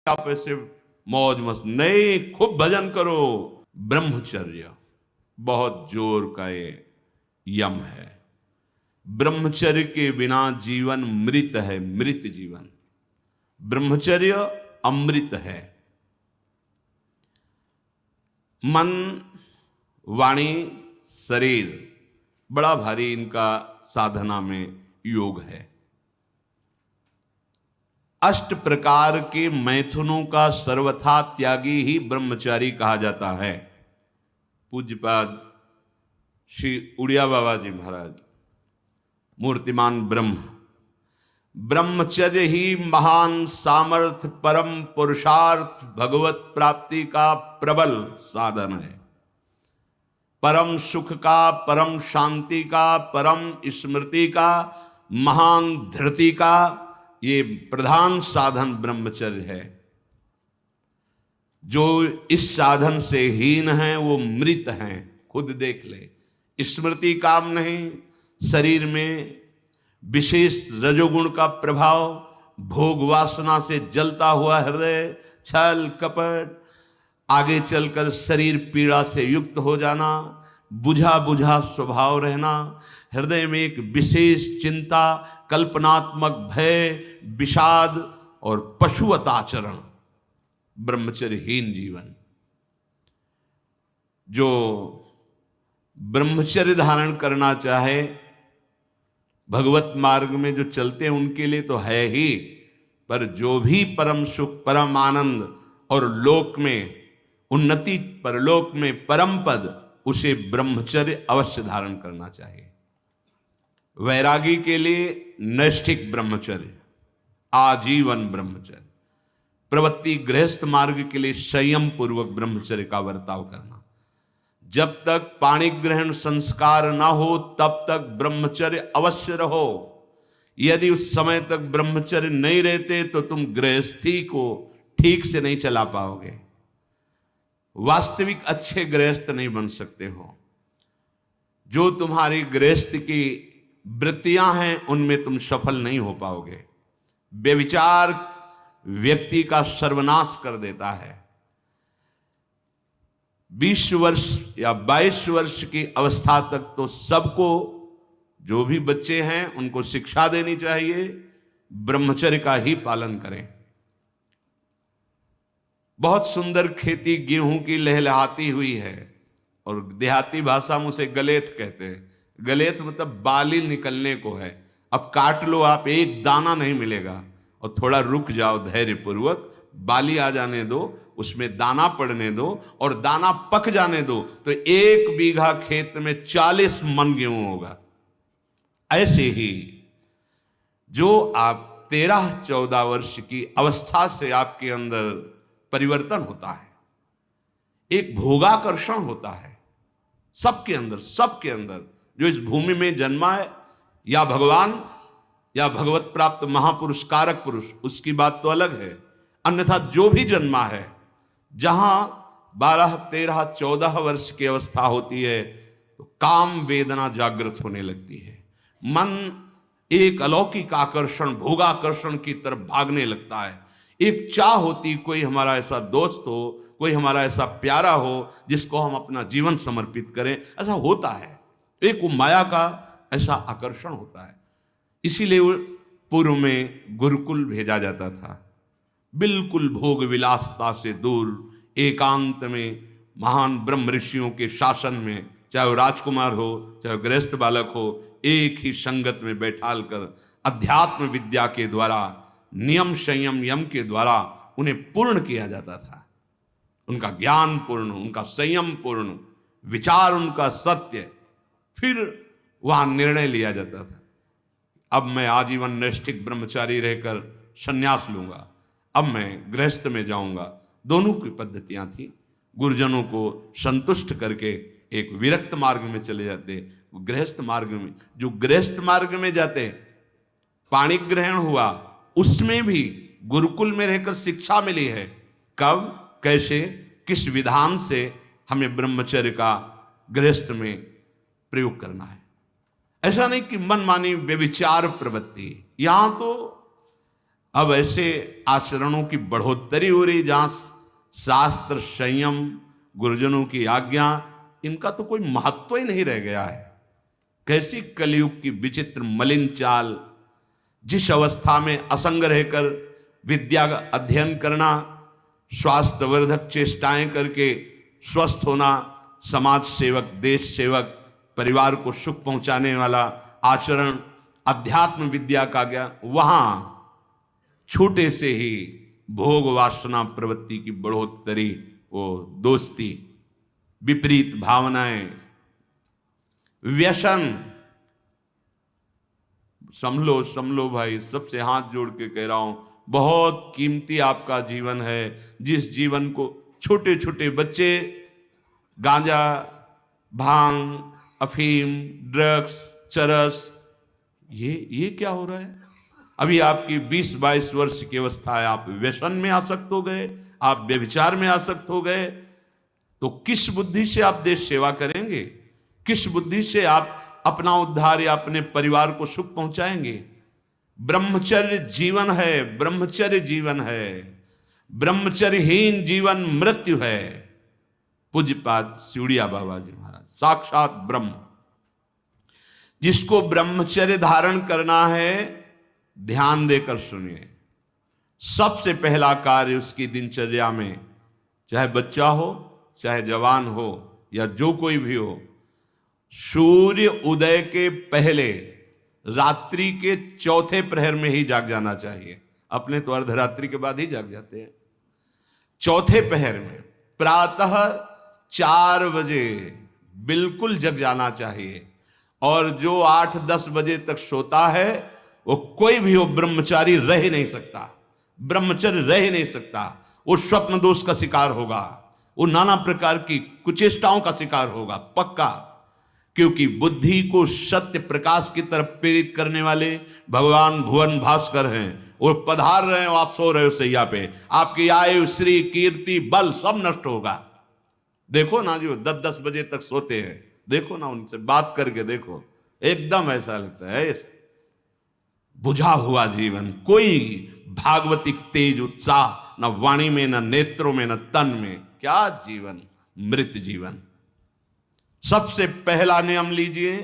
आप ऐसे मौज मस्त नहीं, खूब भजन करो। ब्रह्मचर्य बहुत जोर का ये यम है। ब्रह्मचर्य के बिना जीवन मृत है, मृत जीवन। ब्रह्मचर्य अमृत है। मन, वाणी, शरीर बड़ा भारी इनका साधना में योग है। अष्ट प्रकार के मैथुनों का सर्वथा त्यागी ही ब्रह्मचारी कहा जाता है। पूज्यपाद श्री उड़िया बाबा जी महाराज, मूर्तिमान ब्रह्म, ब्रह्मचर्य ही महान सामर्थ्य, परम पुरुषार्थ, भगवत प्राप्ति का प्रबल साधन है। परम सुख का, परम शांति का, परम स्मृति का, महान धृति का ये प्रधान साधन ब्रह्मचर्य है। जो इस साधन से हीन है वो मृत हैं, खुद देख ले। स्मृति काम नहीं, शरीर में विशेष रजोगुण का प्रभाव, भोग वासना से जलता हुआ हृदय, छल कपट, आगे चलकर शरीर पीड़ा से युक्त हो जाना, बुझा बुझा स्वभाव रहना, हृदय में एक विशेष चिंता, कल्पनात्मक भय, विषाद और पशुवत आचरण, ब्रह्मचर्यहीन जीवन। जो ब्रह्मचर्य धारण करना चाहे, भगवत मार्ग में जो चलते हैं उनके लिए तो है ही, पर जो भी परम सुख, परम आनंद और लोक में उन्नति, परलोक में परम पद, उसे ब्रह्मचर्य अवश्य धारण करना चाहिए। वैरागी के लिए नैष्ठिक ब्रह्मचर्य, आजीवन ब्रह्मचर्य। प्रवृत्ति गृहस्थ मार्ग के लिए संयम पूर्वक ब्रह्मचर्य का बर्ताव करना। जब तक पाणी ग्रहण संस्कार ना हो तब तक ब्रह्मचर्य अवश्य रहो। यदि उस समय तक ब्रह्मचर्य नहीं रहते तो तुम गृहस्थी को ठीक से नहीं चला पाओगे, वास्तविक अच्छे गृहस्थ नहीं बन सकते हो। जो तुम्हारी गृहस्थ की वृत्तियां हैं उनमें तुम सफल नहीं हो पाओगे। व्यभिचार व्यक्ति का सर्वनाश कर देता है। 20 वर्ष या 22 वर्ष की अवस्था तक तो सबको, जो भी बच्चे हैं उनको शिक्षा देनी चाहिए, ब्रह्मचर्य का ही पालन करें। बहुत सुंदर खेती गेहूं की लहलहाती हुई है, और देहाती भाषा में उसे गलेथ कहते हैं। गलेथ मतलब बाली निकलने को है। अब काट लो आप, एक दाना नहीं मिलेगा, और थोड़ा रुक जाओ धैर्य पूर्वक, बाली आ जाने दो, उसमें दाना पड़ने दो, और दाना पक जाने दो, तो 1 बीघा खेत में 40 मन गेहूं होगा। ऐसे ही जो आप 13-14 वर्ष की अवस्था से आपके अंदर परिवर्तन होता है, एक भोगाकर्षण होता है सबके अंदर, सबके अंदर। जो इस भूमि में जन्मा है, या भगवान या भगवत प्राप्त महापुरुष, कारक पुरुष, उसकी बात तो अलग है। अन्यथा जो भी जन्मा है, जहां 12, 13, 14 वर्ष की अवस्था होती है तो काम वेदना जागृत होने लगती है। मन एक अलौकिक आकर्षण, भोगाकर्षण की तरफ भागने लगता है। एक चाह होती, कोई हमारा ऐसा दोस्त हो, कोई हमारा ऐसा प्यारा हो जिसको हम अपना जीवन समर्पित करें। ऐसा होता है, एक वो माया का ऐसा आकर्षण होता है। इसीलिए पूर्व में गुरुकुल भेजा जाता था, बिल्कुल भोग विलासता से दूर, एकांत में महान ब्रह्म ऋषियों के शासन में, चाहे वो राजकुमार हो चाहे गृहस्थ बालक हो, एक ही संगत में बैठाल कर अध्यात्म विद्या के द्वारा, नियम संयम यम के द्वारा उन्हें पूर्ण किया जाता था। उनका ज्ञान पूर्ण, उनका संयम पूर्ण, विचार उनका सत्य, फिर वहां निर्णय लिया जाता था। अब मैं आजीवन नैष्ठिक ब्रह्मचारी रहकर संन्यास लूंगा, अब मैं गृहस्थ में जाऊंगा। दोनों की पद्धतियां थी। गुरुजनों को संतुष्ट करके एक विरक्त मार्ग में चले जाते, गृहस्थ मार्ग में। जो गृहस्थ मार्ग में जाते, पाणी ग्रहण हुआ, उसमें भी गुरुकुल में रहकर शिक्षा मिली है। कब, कैसे, किस विधान से हमें ब्रह्मचर्य का गृहस्थ में प्रयोग करना है। ऐसा नहीं कि मनमानी व्यभिचार प्रवृत्ति। यहां तो अब ऐसे आचरणों की बढ़ोतरी हो रही जहां शास्त्र, संयम, गुरुजनों की आज्ञा, इनका तो कोई महत्व ही नहीं रह गया है। कैसी कलयुग की विचित्र मलिन चाल! जिस अवस्था में असंग रहकर विद्या का अध्ययन करना, स्वास्थ्यवर्धक चेष्टाएं करके स्वस्थ होना, समाज सेवक, देश सेवक, परिवार को सुख पहुंचाने वाला आचरण, अध्यात्म विद्या का ज्ञान, वहां छोटे से ही भोग वासना प्रवृत्ति की बढ़ोतरी, वो दोस्ती, विपरीत भावनाएं, व्यसन। समलो भाई, सबसे हाथ जोड़ के कह रहा हूं, बहुत कीमती आपका जीवन है। जिस जीवन को छोटे छोटे बच्चे गांजा, भांग, अफीम, ड्रग्स, चरस, ये क्या हो रहा है? अभी आपकी 20-22 वर्ष की अवस्था है, आप व्यसन में आसक्त हो गए, आप व्यभिचार में आसक्त हो गए, तो किस बुद्धि से आप देश सेवा करेंगे? किस बुद्धि से आप अपना उद्धार या अपने परिवार को सुख पहुंचाएंगे? ब्रह्मचर्य जीवन है, ब्रह्मचर्य जीवन है। ब्रह्मचर्यहीन जीवन मृत्यु है। पूज्यपाद सिउड़िया बाबा जी महाराज, साक्षात ब्रह्म। जिसको ब्रह्मचर्य धारण करना है, ध्यान देकर सुनिए, सबसे पहला कार्य उसकी दिनचर्या में, चाहे बच्चा हो, चाहे जवान हो, या जो कोई भी हो, सूर्य उदय के पहले रात्रि के चौथे प्रहर में ही जाग जाना चाहिए। अपने तो अर्धरात्रि के बाद ही जाग जाते हैं। चौथे पहर में प्रातः 4 बजे बिल्कुल जग जाना चाहिए। और जो 8-10 बजे तक सोता है, वो कोई भी हो, ब्रह्मचारी रह ही नहीं सकता, ब्रह्मचर्य रह ही नहीं सकता। वो स्वप्न दोष का शिकार होगा, वो नाना प्रकार की कुचेष्टाओं का शिकार होगा, पक्का। क्योंकि बुद्धि को सत्य प्रकाश की तरफ प्रेरित करने वाले भगवान भुवन भास्कर हैं। वो पधार रहे हो, आप सो रहे हो सैया पे, आपकी आयु, श्री, कीर्ति, बल सब नष्ट होगा। देखो ना, जो 10-10 बजे तक सोते हैं, देखो ना, उनसे बात करके देखो, एकदम ऐसा लगता है बुझा हुआ जीवन, कोई भागवतिक तेज उत्साह न वाणी में, न नेत्रों में, न तन में। क्या जीवन, मृत जीवन। सबसे पहला नियम लीजिए,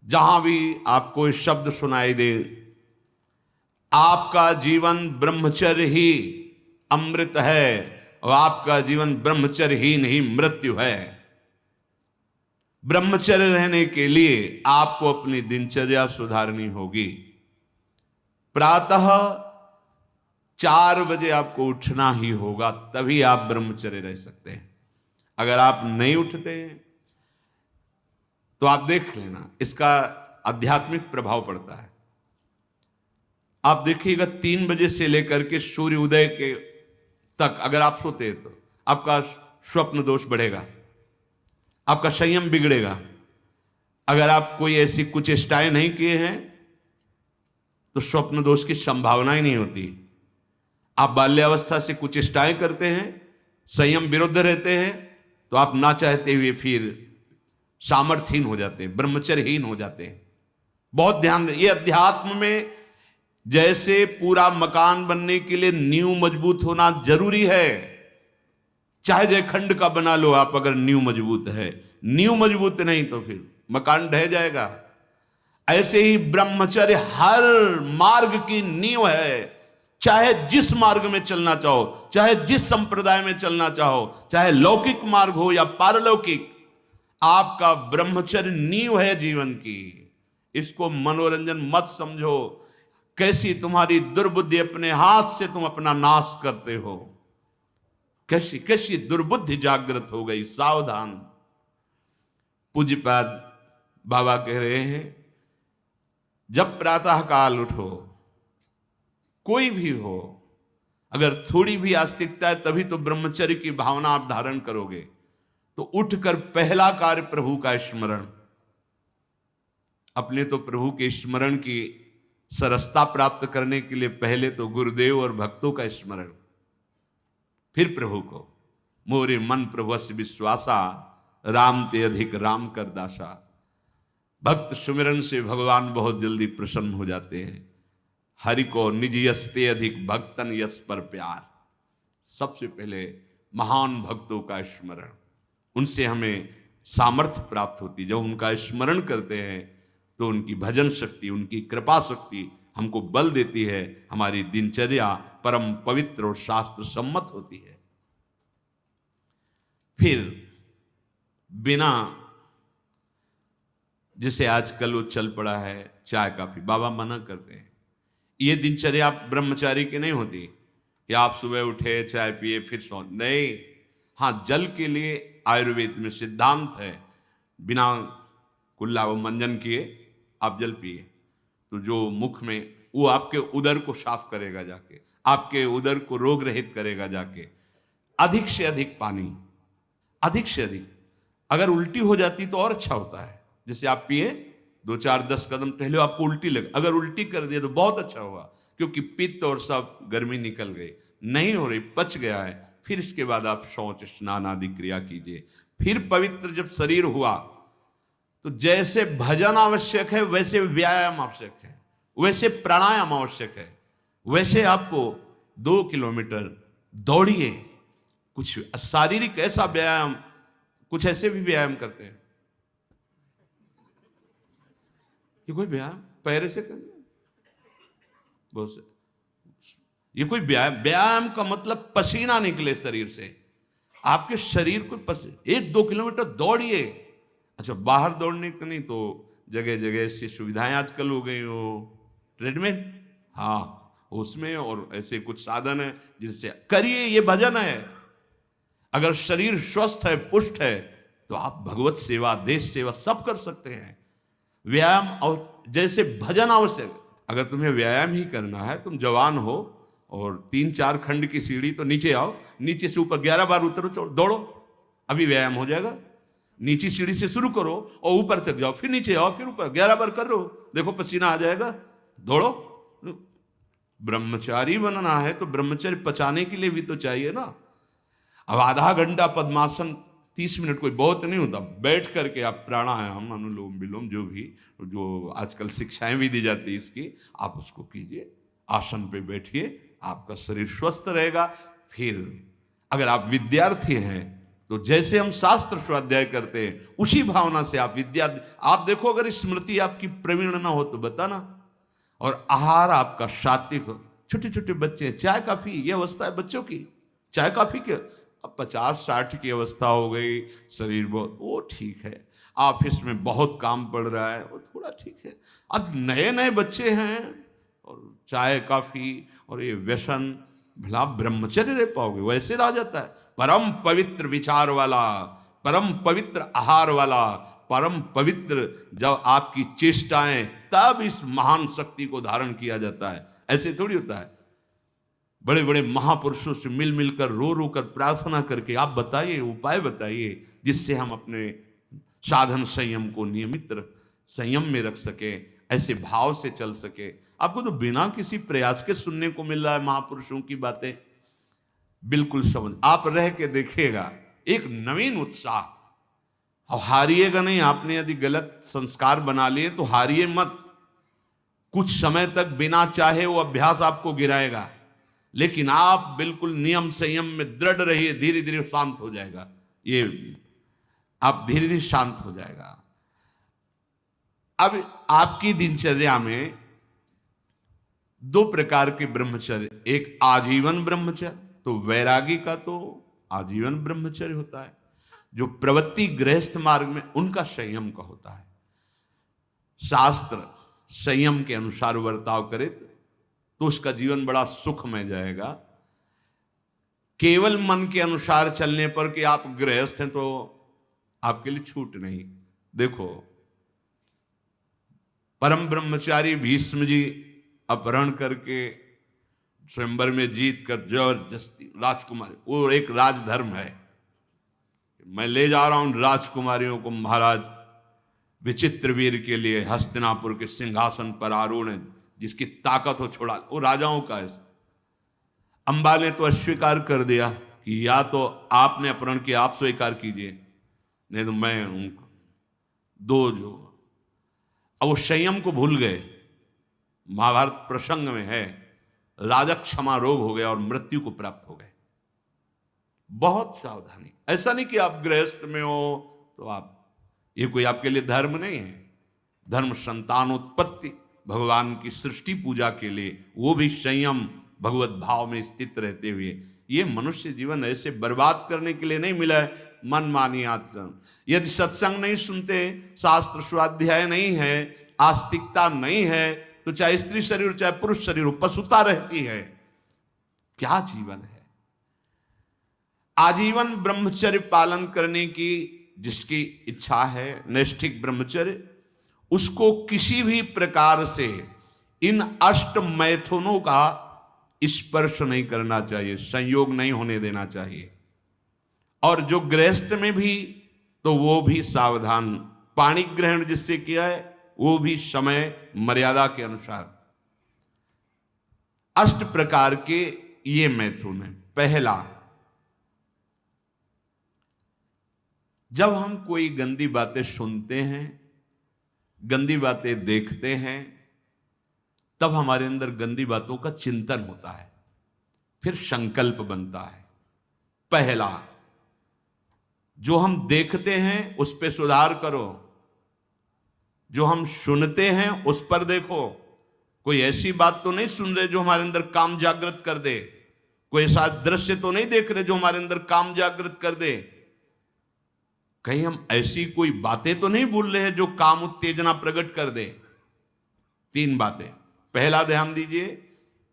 जहां भी आपको शब्द सुनाई दे, आपका जीवन ब्रह्मचर्य ही अमृत है और आपका जीवन ब्रह्मचर्य ही नहीं मृत्यु है। ब्रह्मचर्य रहने के लिए आपको अपनी दिनचर्या सुधारनी होगी। प्रातः 4 बजे आपको उठना ही होगा, तभी आप ब्रह्मचर्य रह सकते हैं। अगर आप नहीं उठते तो आप देख लेना, इसका आध्यात्मिक प्रभाव पड़ता है। आप देखिएगा 3 बजे से लेकर के सूर्य उदय के तक अगर आप सोते हैं तो आपका स्वप्न दोष बढ़ेगा, आपका संयम बिगड़ेगा। अगर आप कोई ऐसी कुचेष्टाएं नहीं किए हैं तो स्वप्न दोष की संभावना ही नहीं होती। आप बाल्यावस्था से कुचेष्टाएं करते हैं, संयम विरुद्ध रहते हैं, तो आप ना चाहते हुए फिर सामर्थ्यहीन हो जाते हैं, ब्रह्मचर्यहीन हो जाते हैं। बहुत ध्यान दें, ये अध्यात्म में जैसे पूरा मकान बनने के लिए नींव मजबूत होना जरूरी है, चाहे जयखंड का बना लो आप, अगर नींव मजबूत है, नींव मजबूत नहीं तो फिर मकान ढह जाएगा। ऐसे ही ब्रह्मचर्य हर मार्ग की नींव है। चाहे जिस मार्ग में चलना चाहो, चाहे जिस संप्रदाय में चलना चाहो, चाहे लौकिक मार्ग हो या पारलौकिक, आपका ब्रह्मचर्य नींव है जीवन की। इसको मनोरंजन मत समझो। कैसी तुम्हारी दुर्बुद्धि, अपने हाथ से तुम अपना नाश करते हो। कैसी कैसी दुर्बुद्धि जागृत हो गई, सावधान। पूज्यपाद बाबा कह रहे हैं, जब प्रातः काल उठो, कोई भी हो, अगर थोड़ी भी आस्तिकता है तभी तो ब्रह्मचर्य की भावना आप धारण करोगे। तो उठकर पहला कार्य प्रभु का स्मरण। अपने तो प्रभु के स्मरण की सरसता प्राप्त करने के लिए पहले तो गुरुदेव और भक्तों का स्मरण, फिर प्रभु को। मोरे मन प्रभुस्य विश्वासा, राम ते अधिक राम कर दासा। भक्त सुमिरन से भगवान बहुत जल्दी प्रसन्न हो जाते हैं। हरि को निज यस्ते अधिक भक्तन यस पर प्यार। सबसे पहले महान भक्तों का स्मरण, उनसे हमें सामर्थ्य प्राप्त होती। जब उनका स्मरण करते हैं तो उनकी भजन शक्ति, उनकी कृपा शक्ति हमको बल देती है। हमारी दिनचर्या परम पवित्र और शास्त्र सम्मत होती है। फिर बिना, जैसे आजकल वो चल पड़ा है चाय काफी, बाबा मना करते हैं। ये दिनचर्या ब्रह्मचारी की नहीं होती कि आप सुबह उठे चाय पिए फिर सो, नहीं। हाँ, जल के लिए आयुर्वेद में सिद्धांत है, बिना कुल्ला वो मंजन किए आप जल पिए तो जो मुख में, वो आपके उदर को साफ करेगा जाके, आपके उदर को रोग रहित करेगा जाके। अधिक से अधिक पानी, अधिक से अधिक। अगर उल्टी हो जाती तो और अच्छा होता है। जैसे आप पिए 2-4-10 कदम टहले, आपको उल्टी लगे, अगर उल्टी कर दिया तो बहुत अच्छा हुआ, क्योंकि पित्त और सब गर्मी निकल गई। नहीं हो रही, पच गया है, फिर इसके बाद आप शौच स्नान आदि क्रिया कीजिए। फिर पवित्र जब शरीर हुआ तो जैसे भजन आवश्यक है वैसे व्यायाम आवश्यक है, वैसे प्राणायाम आवश्यक है। वैसे आपको 2 किलोमीटर दौड़िए, कुछ शारीरिक ऐसा व्यायाम, कुछ ऐसे भी व्यायाम करते हैं। ये कोई व्यायाम पैरे से करना, बहुत से, ये कोई व्यायाम का मतलब पसीना निकले शरीर से, आपके शरीर को 1-2 किलोमीटर दौड़िए। अच्छा, बाहर दौड़ने का नहीं तो जगह जगह ऐसी सुविधाएं आजकल हो गई, वो ट्रेडमिल, हाँ उसमें, और ऐसे कुछ साधन है जिससे करिए। ये भजन है। अगर शरीर स्वस्थ है, पुष्ट है, तो आप भगवत सेवा, देश सेवा सब कर सकते हैं। व्यायाम और जैसे भजन आवश्यक। अगर तुम्हें व्यायाम ही करना है, तुम जवान हो और 3-4 खंड की सीढ़ी, तो नीचे आओ, नीचे से ऊपर 11 बार उतरो, दौड़ो, अभी व्यायाम हो जाएगा। नीचे सीढ़ी से शुरू करो और ऊपर तक जाओ, फिर नीचे आओ, फिर ऊपर 11 बार कर लो, देखो पसीना आ जाएगा, दौड़ो। ब्रह्मचारी बनना है तो ब्रह्मचर्य पचाने के लिए भी तो चाहिए ना। अब आधा घंटा पद्मासन, 30 मिनट कोई बहुत नहीं होता। बैठ करके आप प्राणायाम, अनुलोम विलोम, जो भी, जो आजकल शिक्षाएं भी दी जाती है इसकी, आप उसको कीजिए। आसन पे बैठिए, आपका शरीर स्वस्थ रहेगा। फिर अगर आप विद्यार्थी हैं तो जैसे हम शास्त्र स्वाध्याय करते हैं उसी भावना से आप विद्या, आप देखो अगर स्मृति आपकी प्रवीण ना हो तो बताना, और आहार आपका सात्विक हो। छोटे छोटे बच्चे, चाय काफी, ये अवस्था है बच्चों की, चाय काफी के, अब 50-60 की अवस्था हो गई, शरीर बहुत, वो ठीक है। ऑफिस में बहुत काम पड़ रहा है, वो थोड़ा ठीक है। अब नए नए बच्चे हैं और चाय काफी और ये व्यसन, भला ब्रह्मचर्य रह पाओगे? वैसे रह जाता है। परम पवित्र विचार वाला, परम पवित्र आहार वाला, परम पवित्र जब आपकी चेष्टाएं, तब इस महान शक्ति को धारण किया जाता है। ऐसे थोड़ी होता है। बड़े बड़े महापुरुषों से मिल मिलकर, रो रो कर प्रार्थना करके आप बताइए, उपाय बताइए जिससे हम अपने साधन संयम को नियमित संयम में रख सके, ऐसे भाव से चल सके। आपको तो बिना किसी प्रयास के सुनने को मिल रहा है महापुरुषों की बातें। बिल्कुल समझ, आप रह के देखिएगा, एक नवीन उत्साह। और हारिएगा नहीं। आपने यदि गलत संस्कार बना लिए तो हारिए मत। कुछ समय तक बिना चाहे वो अभ्यास आपको गिराएगा, लेकिन आप बिल्कुल नियम संयम में दृढ़ रहिए, धीरे धीरे शांत हो जाएगा। ये आप धीरे धीरे शांत हो जाएगा। अब आपकी दिनचर्या में 2 प्रकार के ब्रह्मचर्य, एक आजीवन ब्रह्मचर्य, तो वैरागी का तो आजीवन ब्रह्मचर्य होता है। जो प्रवृत्ति गृहस्थ मार्ग में, उनका संयम का होता है। शास्त्र संयम के अनुसार बर्ताव करे तो उसका जीवन बड़ा सुखमय जाएगा। केवल मन के अनुसार चलने पर कि आप गृहस्थ हैं तो आपके लिए छूट नहीं। देखो, परम ब्रह्मचारी भीष्म जी अपहरण करके स्वयंवर में जीत कर जबरदस्ती राजकुमारी, वो एक राजधर्म है, मैं ले जा रहा हूं राजकुमारियों को महाराज विचित्रवीर के लिए, हस्तिनापुर के सिंहासन पर आरूढ़ है, जिसकी ताकत हो छोड़ा, वो राजाओं का है। अंबा ने तो अस्वीकार कर दिया कि या तो आपने अपहरण किया, आप स्वीकार कीजिए, नहीं तो मैं उनको 2 जो। अब वो संयम को भूल गए, महाभारत प्रसंग में है, राजा क्षमा रोग हो गया और मृत्यु को प्राप्त हो गए। बहुत सावधानी, ऐसा नहीं कि आप गृहस्थ में हो तो आप, ये कोई आपके लिए धर्म नहीं है। धर्म संतानोत्पत्ति, भगवान की सृष्टि पूजा के लिए, वो भी संयम भगवत भाव में स्थित रहते हुए। ये मनुष्य जीवन ऐसे बर्बाद करने के लिए नहीं मिला है मनमानी आचरण। यदि सत्संग नहीं सुनते, शास्त्र स्वाध्याय नहीं है, आस्तिकता नहीं है, तो चाहे स्त्री शरीर चाहे पुरुष शरीर हो, पशुता रहती है। क्या जीवन है? आजीवन ब्रह्मचर्य पालन करने की जिसकी इच्छा है, नैष्ठिक ब्रह्मचर्य, उसको किसी भी प्रकार से इन अष्ट मैथुनों का स्पर्श नहीं करना चाहिए, संयोग नहीं होने देना चाहिए। और जो गृहस्थ में भी, तो वो भी सावधान, पाणी ग्रहण जिससे किया है वो भी समय मर्यादा के अनुसार। अष्ट प्रकार के ये मैथुन है। पहला, जब हम कोई गंदी बातें सुनते हैं, गंदी बातें देखते हैं, तब हमारे अंदर गंदी बातों का चिंतन होता है, फिर संकल्प बनता है। पहला, जो हम देखते हैं उस पर सुधार करो, जो हम सुनते हैं उस पर देखो। कोई ऐसी बात तो नहीं सुन रहे जो हमारे अंदर काम जागृत कर दे, कोई ऐसा दृश्य तो नहीं देख रहे जो हमारे अंदर काम जागृत कर दे, कहीं हम ऐसी कोई बातें तो नहीं बोल रहे हैं जो काम उत्तेजना प्रकट कर दे। 3 बातें। पहला, ध्यान दीजिए,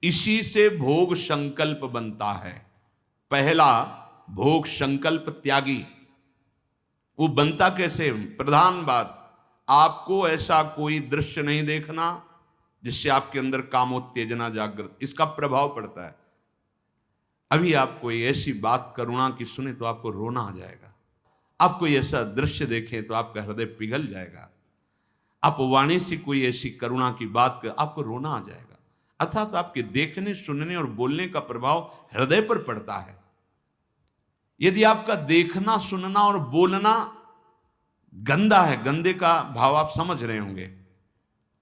इसी से भोग संकल्प बनता है। पहला, भोग संकल्प त्यागी। वो बनता कैसे? प्रधान बात, आपको ऐसा कोई दृश्य नहीं देखना जिससे आपके अंदर कामोत्तेजना जागृत, इसका प्रभाव पड़ता है। अभी आप कोई ऐसी बात करुणा की सुने तो आपको रोना आ जाएगा, आप कोई ऐसा दृश्य देखें तो आपका हृदय पिघल जाएगा, आप वाणी से कोई ऐसी करुणा की बात कर आपको रोना आ जाएगा। अर्थात आपके देखने, सुनने और बोलने का प्रभाव हृदय पर पड़ता है। यदि आपका देखना, सुनना और बोलना गंदा है, गंदे का भाव आप समझ रहे होंगे,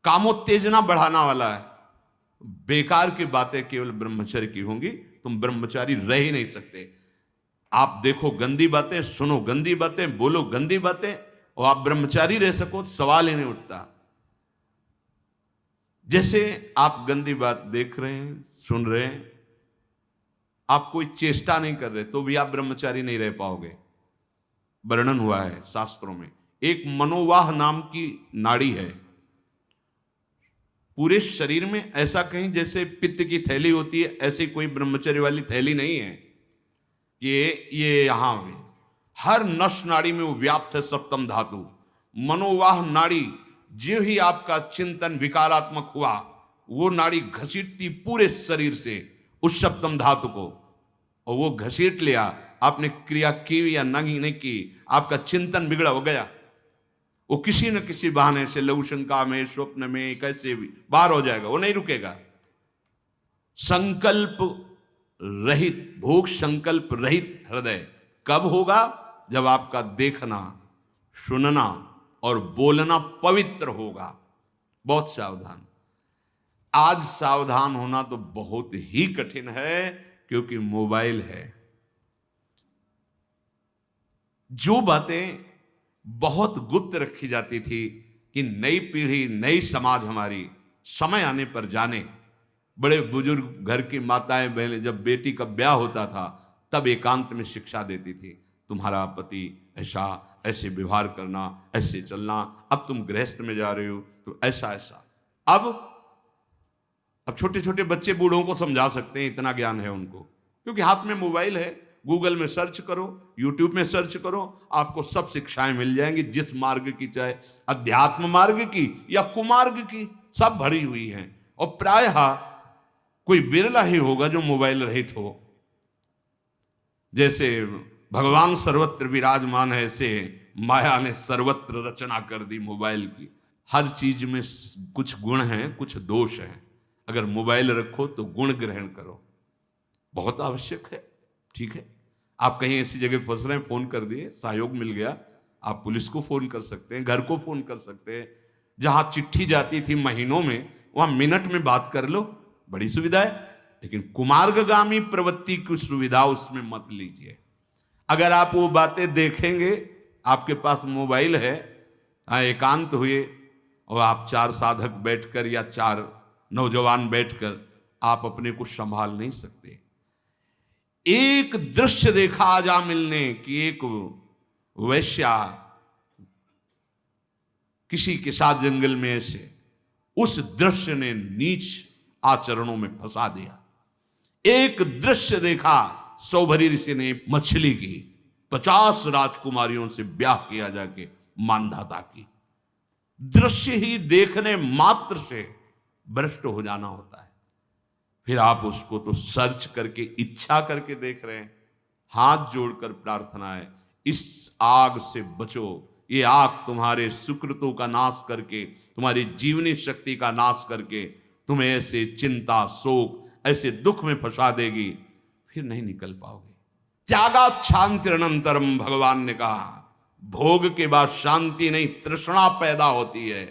कामोत्तेजना बढ़ाना वाला है, बेकार की बातें केवल ब्रह्मचर्य की होंगी, तुम ब्रह्मचारी रह ही नहीं सकते। आप देखो गंदी बातें, सुनो गंदी बातें, बोलो गंदी बातें, और आप ब्रह्मचारी रह सको, सवाल ही नहीं उठता। जैसे आप गंदी बात देख रहे हैं, सुन रहे हैं, आप कोई चेष्टा नहीं कर रहे, तो भी आप ब्रह्मचारी नहीं रह पाओगे। वर्णन हुआ है शास्त्रों में, एक मनोवाह नाम की नाड़ी है, पूरे शरीर में ऐसा कहीं जैसे पित्त की थैली होती है, ऐसी कोई ब्रह्मचर्य वाली थैली नहीं है। ये यहां में हर नस नाड़ी में वो व्याप्त है सप्तम धातु। मनोवाह नाड़ी, जो ही आपका चिंतन विकारात्मक हुआ, वो नाड़ी घसीटती पूरे शरीर से उस सप्तम धातु को, और वो घसीट लिया, आपने क्रिया की या नहीं की, आपका चिंतन बिगड़ा हो गया, वो किसी न किसी बहाने से लघु शंका में, स्वप्न में, कैसे भी बाहर हो जाएगा, वो नहीं रुकेगा। संकल्प रहित, भोग संकल्प रहित हृदय कब होगा? जब आपका देखना, सुनना और बोलना पवित्र होगा। बहुत सावधान। आज सावधान होना तो बहुत ही कठिन है, क्योंकि मोबाइल है। जो बातें बहुत गुप्त रखी जाती थी कि नई पीढ़ी, नई समाज हमारी समय आने पर जाने, बड़े बुजुर्ग घर की माताएं बहनें जब बेटी का ब्याह होता था तब एकांत में शिक्षा देती थी, तुम्हारा पति ऐसा, ऐसे व्यवहार करना, ऐसे चलना, अब तुम गृहस्थ में जा रहे हो तो ऐसा ऐसा। अब छोटे छोटे बच्चे बूढ़ों को समझा सकते हैं, इतना ज्ञान है उनको, क्योंकि हाथ में मोबाइल है। गूगल में सर्च करो, यूट्यूब में सर्च करो, आपको सब शिक्षाएं मिल जाएंगी, जिस मार्ग की, चाहे अध्यात्म मार्ग की या कुमार्ग की, सब भरी हुई हैं। और प्रायः कोई बिरला ही होगा जो मोबाइल रहित हो। जैसे भगवान सर्वत्र विराजमान है, ऐसे माया ने सर्वत्र रचना कर दी मोबाइल की। हर चीज में कुछ गुण हैं, कुछ दोष हैं। अगर मोबाइल रखो तो गुण ग्रहण करो, बहुत आवश्यक है। ठीक है, आप कहीं ऐसी जगह फंस रहे हैं, फोन कर दिए, सहयोग मिल गया, आप पुलिस को फोन कर सकते हैं, घर को फोन कर सकते हैं। जहां चिट्ठी जाती थी महीनों में, वहां मिनट में बात कर लो, बड़ी सुविधा है। लेकिन कुमार्गगामी प्रवृत्ति की सुविधा उसमें मत लीजिए। अगर आप वो बातें देखेंगे, आपके पास मोबाइल है, एकांत हुए और आप 4 साधक बैठकर या 4 नौजवान बैठकर आप अपने को संभाल नहीं सकते। एक दृश्य देखा आज आमिल ने कि एक वैश्या किसी के साथ जंगल में ऐसे, उस दृश्य ने नीच आचरणों में फंसा दिया। एक दृश्य देखा, सौभरी ऋषि ने मछली की 50 राजकुमारियों से ब्याह किया जाके मानधाता की। दृश्य ही देखने मात्र से भ्रष्ट हो जाना होता है। फिर आप उसको तो सर्च करके इच्छा करके देख रहे हैं। हाथ जोड़कर प्रार्थना है, इस आग से बचो। ये आग तुम्हारे सुकृतों का नाश करके, तुम्हारी जीवनी शक्ति का नाश करके तुम्हें ऐसे चिंता, शोक, ऐसे दुख में फंसा देगी, फिर नहीं निकल पाओगे। त्यागात् शान्तिरनन्तरम, भगवान ने कहा, भोग के बाद शांति नहीं, तृष्णा पैदा होती है।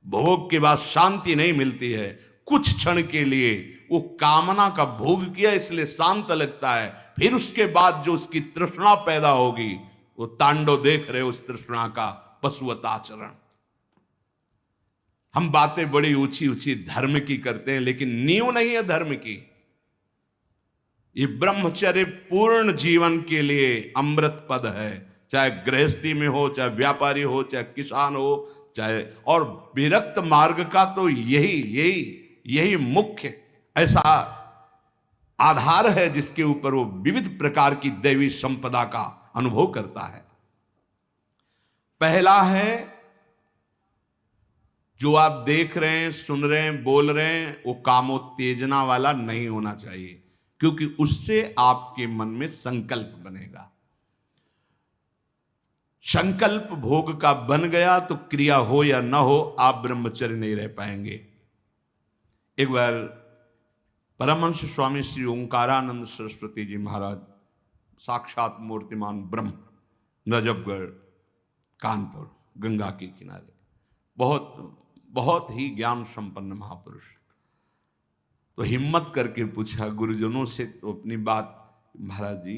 भोग के बाद शांति नहीं मिलती है। कुछ क्षण के लिए वो कामना का भोग किया इसलिए शांत लगता है, फिर उसके बाद जो उसकी तृष्णा पैदा होगी, वो तांडव देख रहे उस तृष्णा का, पशुवत आचरण। हम बातें बड़ी ऊंची ऊंची धर्म की करते हैं, लेकिन नींव नहीं है धर्म की। ये ब्रह्मचर्य पूर्ण जीवन के लिए अमृत पद है। चाहे गृहस्थी में हो, चाहे व्यापारी हो, चाहे किसान हो, चाहे, और विरक्त मार्ग का तो यही मुख्य ऐसा आधार है जिसके ऊपर वो विविध प्रकार की दैवी संपदा का अनुभव करता है। पहला है, जो आप देख रहे हैं, सुन रहे हैं, बोल रहे हैं, वो कामोत्तेजना वाला नहीं होना चाहिए, क्योंकि उससे आपके मन में संकल्प बनेगा। संकल्प भोग का बन गया तो क्रिया हो या ना हो, आप ब्रह्मचर्य नहीं रह पाएंगे। एक बार परमहंस स्वामी श्री ओंकारानंद सरस्वती जी महाराज, साक्षात मूर्तिमान ब्रह्म, नजफगढ़, कानपुर, गंगा के किनारे, बहुत ही ज्ञान संपन्न महापुरुष, तो हिम्मत करके पूछा गुरुजनों से तो अपनी बात, महाराज जी,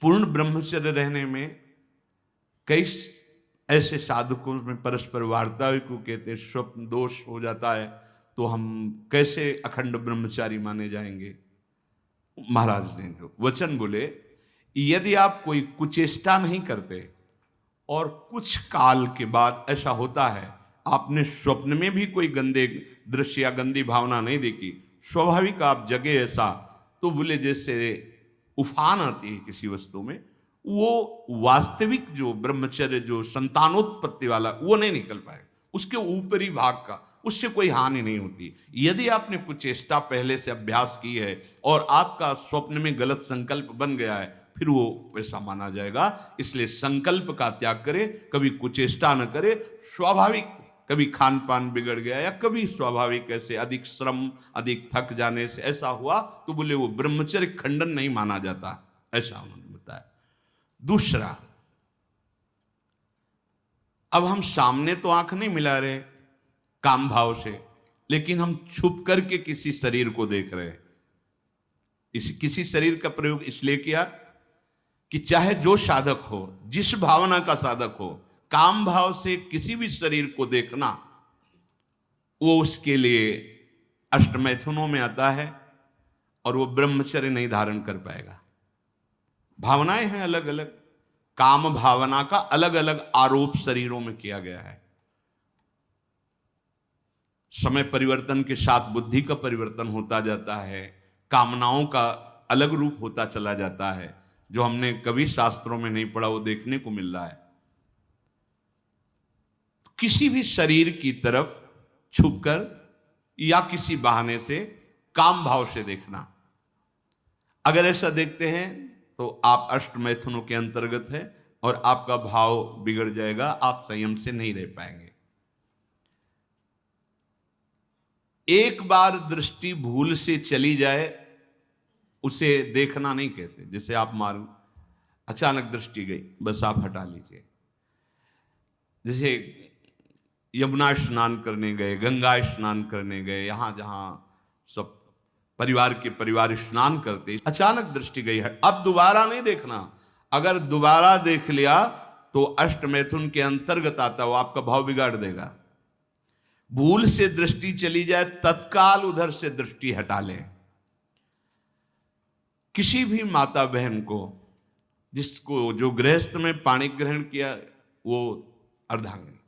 पूर्ण ब्रह्मचर्य रहने में कई ऐसे साधकों में परस्पर वार्ता को कहते हैं, स्वप्न दोष हो जाता है, तो हम कैसे अखंड ब्रह्मचारी माने जाएंगे। महाराज ने जो वचन बोले, यदि आप कोई कुचेष्टा नहीं करते और कुछ काल के बाद ऐसा होता है, आपने स्वप्न में भी कोई गंदे दृश्य या गंदी भावना नहीं देखी, स्वाभाविक आप जगे ऐसा, तो बोले जैसे उफान आती है किसी वस्तु में, वो वास्तविक जो ब्रह्मचर्य, जो संतानोत्पत्ति वाला, वो नहीं निकल पाएगा। उसके ऊपरी भाग का, उससे कोई हानि नहीं होती। यदि आपने कुछ चेष्टा पहले से अभ्यास की है और आपका स्वप्न में गलत संकल्प बन गया है, फिर वो वैसा माना जाएगा। इसलिए संकल्प का त्याग करे, कभी कुचेष्टा न करे। स्वाभाविक कभी खान पान बिगड़ गया या कभी स्वाभाविक ऐसे अधिक श्रम, अधिक थक जाने से ऐसा हुआ, तो बोले वो ब्रह्मचर्य खंडन नहीं माना जाता, ऐसा उन्होंने बताया। दूसरा, अब हम सामने तो आंख नहीं मिला रहे काम भाव से, लेकिन हम छुप करके किसी शरीर को देख रहे हैं। किसी शरीर का प्रयोग इसलिए किया कि चाहे जो साधक हो, जिस भावना का साधक हो, काम भाव से किसी भी शरीर को देखना, वो उसके लिए अष्टमैथुनों में आता है और वो ब्रह्मचर्य नहीं धारण कर पाएगा। भावनाएं हैं अलग अलग, काम भावना का अलग अलग आरोप शरीरों में किया गया है। समय परिवर्तन के साथ बुद्धि का परिवर्तन होता जाता है, कामनाओं का अलग रूप होता चला जाता है। जो हमने कभी शास्त्रों में नहीं पढ़ा वो देखने को मिल रहा है। किसी भी शरीर की तरफ छुपकर या किसी बहाने से काम भाव से देखना, अगर ऐसा देखते हैं तो आप अष्टमैथुनों के अंतर्गत है और आपका भाव बिगड़ जाएगा, आप संयम से नहीं रह पाएंगे। एक बार दृष्टि भूल से चली जाए उसे देखना नहीं कहते। जैसे आप मारो, अचानक दृष्टि गई, बस आप हटा लीजिए। जैसे यमुना स्नान करने गए, गंगा स्नान करने गए, यहाँ जहाँ सब परिवार के परिवार स्नान करते, अचानक दृष्टि गई है, अब दोबारा नहीं देखना। अगर दोबारा देख लिया तो अष्ट मैथुन के अंतर्गत आता, वो आपका भाव बिगाड़ देगा। भूल से दृष्टि चली जाए तत्काल उधर से दृष्टि हटा ले। किसी भी माता बहन को, जिसको जो गृहस्थ में पाणी ग्रहण किया वो अर्धांगिनी,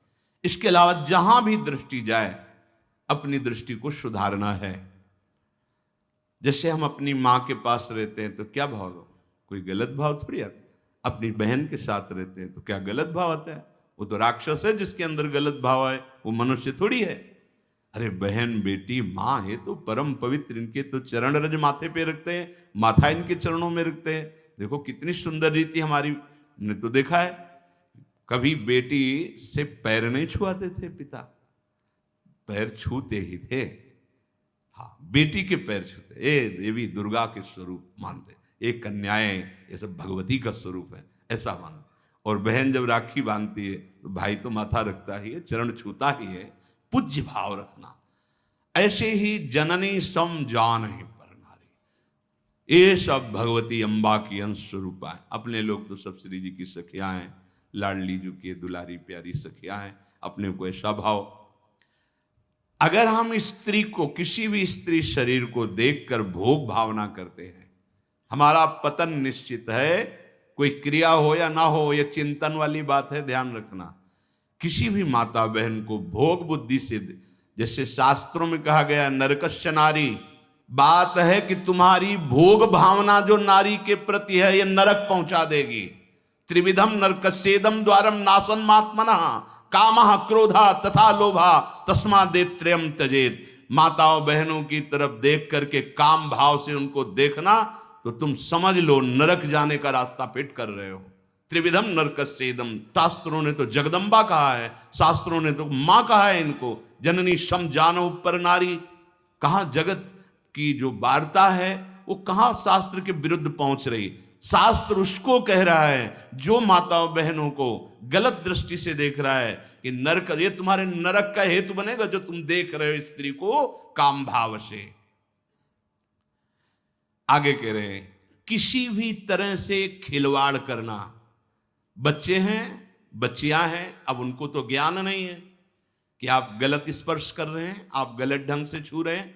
इसके अलावा जहां भी दृष्टि जाए अपनी दृष्टि को सुधारना है। जैसे हम अपनी माँ के पास रहते हैं तो क्या भाव, कोई गलत भाव थोड़ी आता। अपनी बहन के साथ रहते हैं तो क्या गलत भाव आता है? वो तो राक्षस है जिसके अंदर गलत भाव है, वो मनुष्य थोड़ी है। अरे बहन बेटी माँ है तो परम पवित्र, इनके तो चरण रज माथे पे रखते हैं, माथा इनके चरणों में रखते हैं। देखो कितनी सुंदर रीति हमारी, ने तो देखा है कभी बेटी से पैर नहीं छुआते थे पिता, पैर छूते ही थे। हाँ, बेटी के पैर छूते, ये देवी दुर्गा के स्वरूप मानते, एक कन्याएं ये सब भगवती का स्वरूप है ऐसा मानते। और बहन जब राखी बांधती है तो भाई तो माथा रखता ही है, चरण छूता ही है, पूज्य भाव रखना। ऐसे ही जननी सम जान ही पर नारी, ये सब भगवती अम्बा की अंश स्वरूपा है। अपने लोग तो सब श्री जी की सखियां हैं, लाडली जी की दुलारी प्यारी सखियां हैं, अपने को ऐसा भाव। अगर हम स्त्री को, किसी भी स्त्री शरीर को देखकर भोग भावना करते हैं, हमारा पतन निश्चित है। कोई क्रिया हो या ना हो, यह चिंतन वाली बात है, ध्यान रखना। किसी भी माता बहन को भोग बुद्धि से, जैसे शास्त्रों में कहा गया नरकस्य नारी, बात है कि तुम्हारी भोग भावना जो नारी के प्रति है, यह नरक पहुंचा देगी। त्रिविधम नरकस्येदम द्वारम नाशन मात्मनः कामः क्रोधा तथा लोभा तस्मादेत्रयम् त्यजेत। माताओं बहनों की तरफ देख करके काम भाव से उनको देखना तो तुम समझ लो नरक जाने का रास्ता फिट कर रहे हो। त्रिविधम नरकस्येदम, शास्त्रों ने तो जगदम्बा कहा है, शास्त्रों ने तो मां कहा है इनको। जननी सम जानो पर नारी, कहां जगत की जो वार्ता है वो कहां शास्त्र के विरुद्ध पहुंच रही। शास्त्र उसको कह रहा है जो माताओं बहनों को गलत दृष्टि से देख रहा है कि नरक, ये तुम्हारे नरक का हेतु बनेगा जो तुम देख रहे हो स्त्री को काम भाव से। आगे कह रहे हैं किसी भी तरह से खिलवाड़ करना। बच्चे हैं, बच्चियां हैं, अब उनको तो ज्ञान नहीं है कि आप गलत स्पर्श कर रहे हैं, आप गलत ढंग से छू रहे हैं,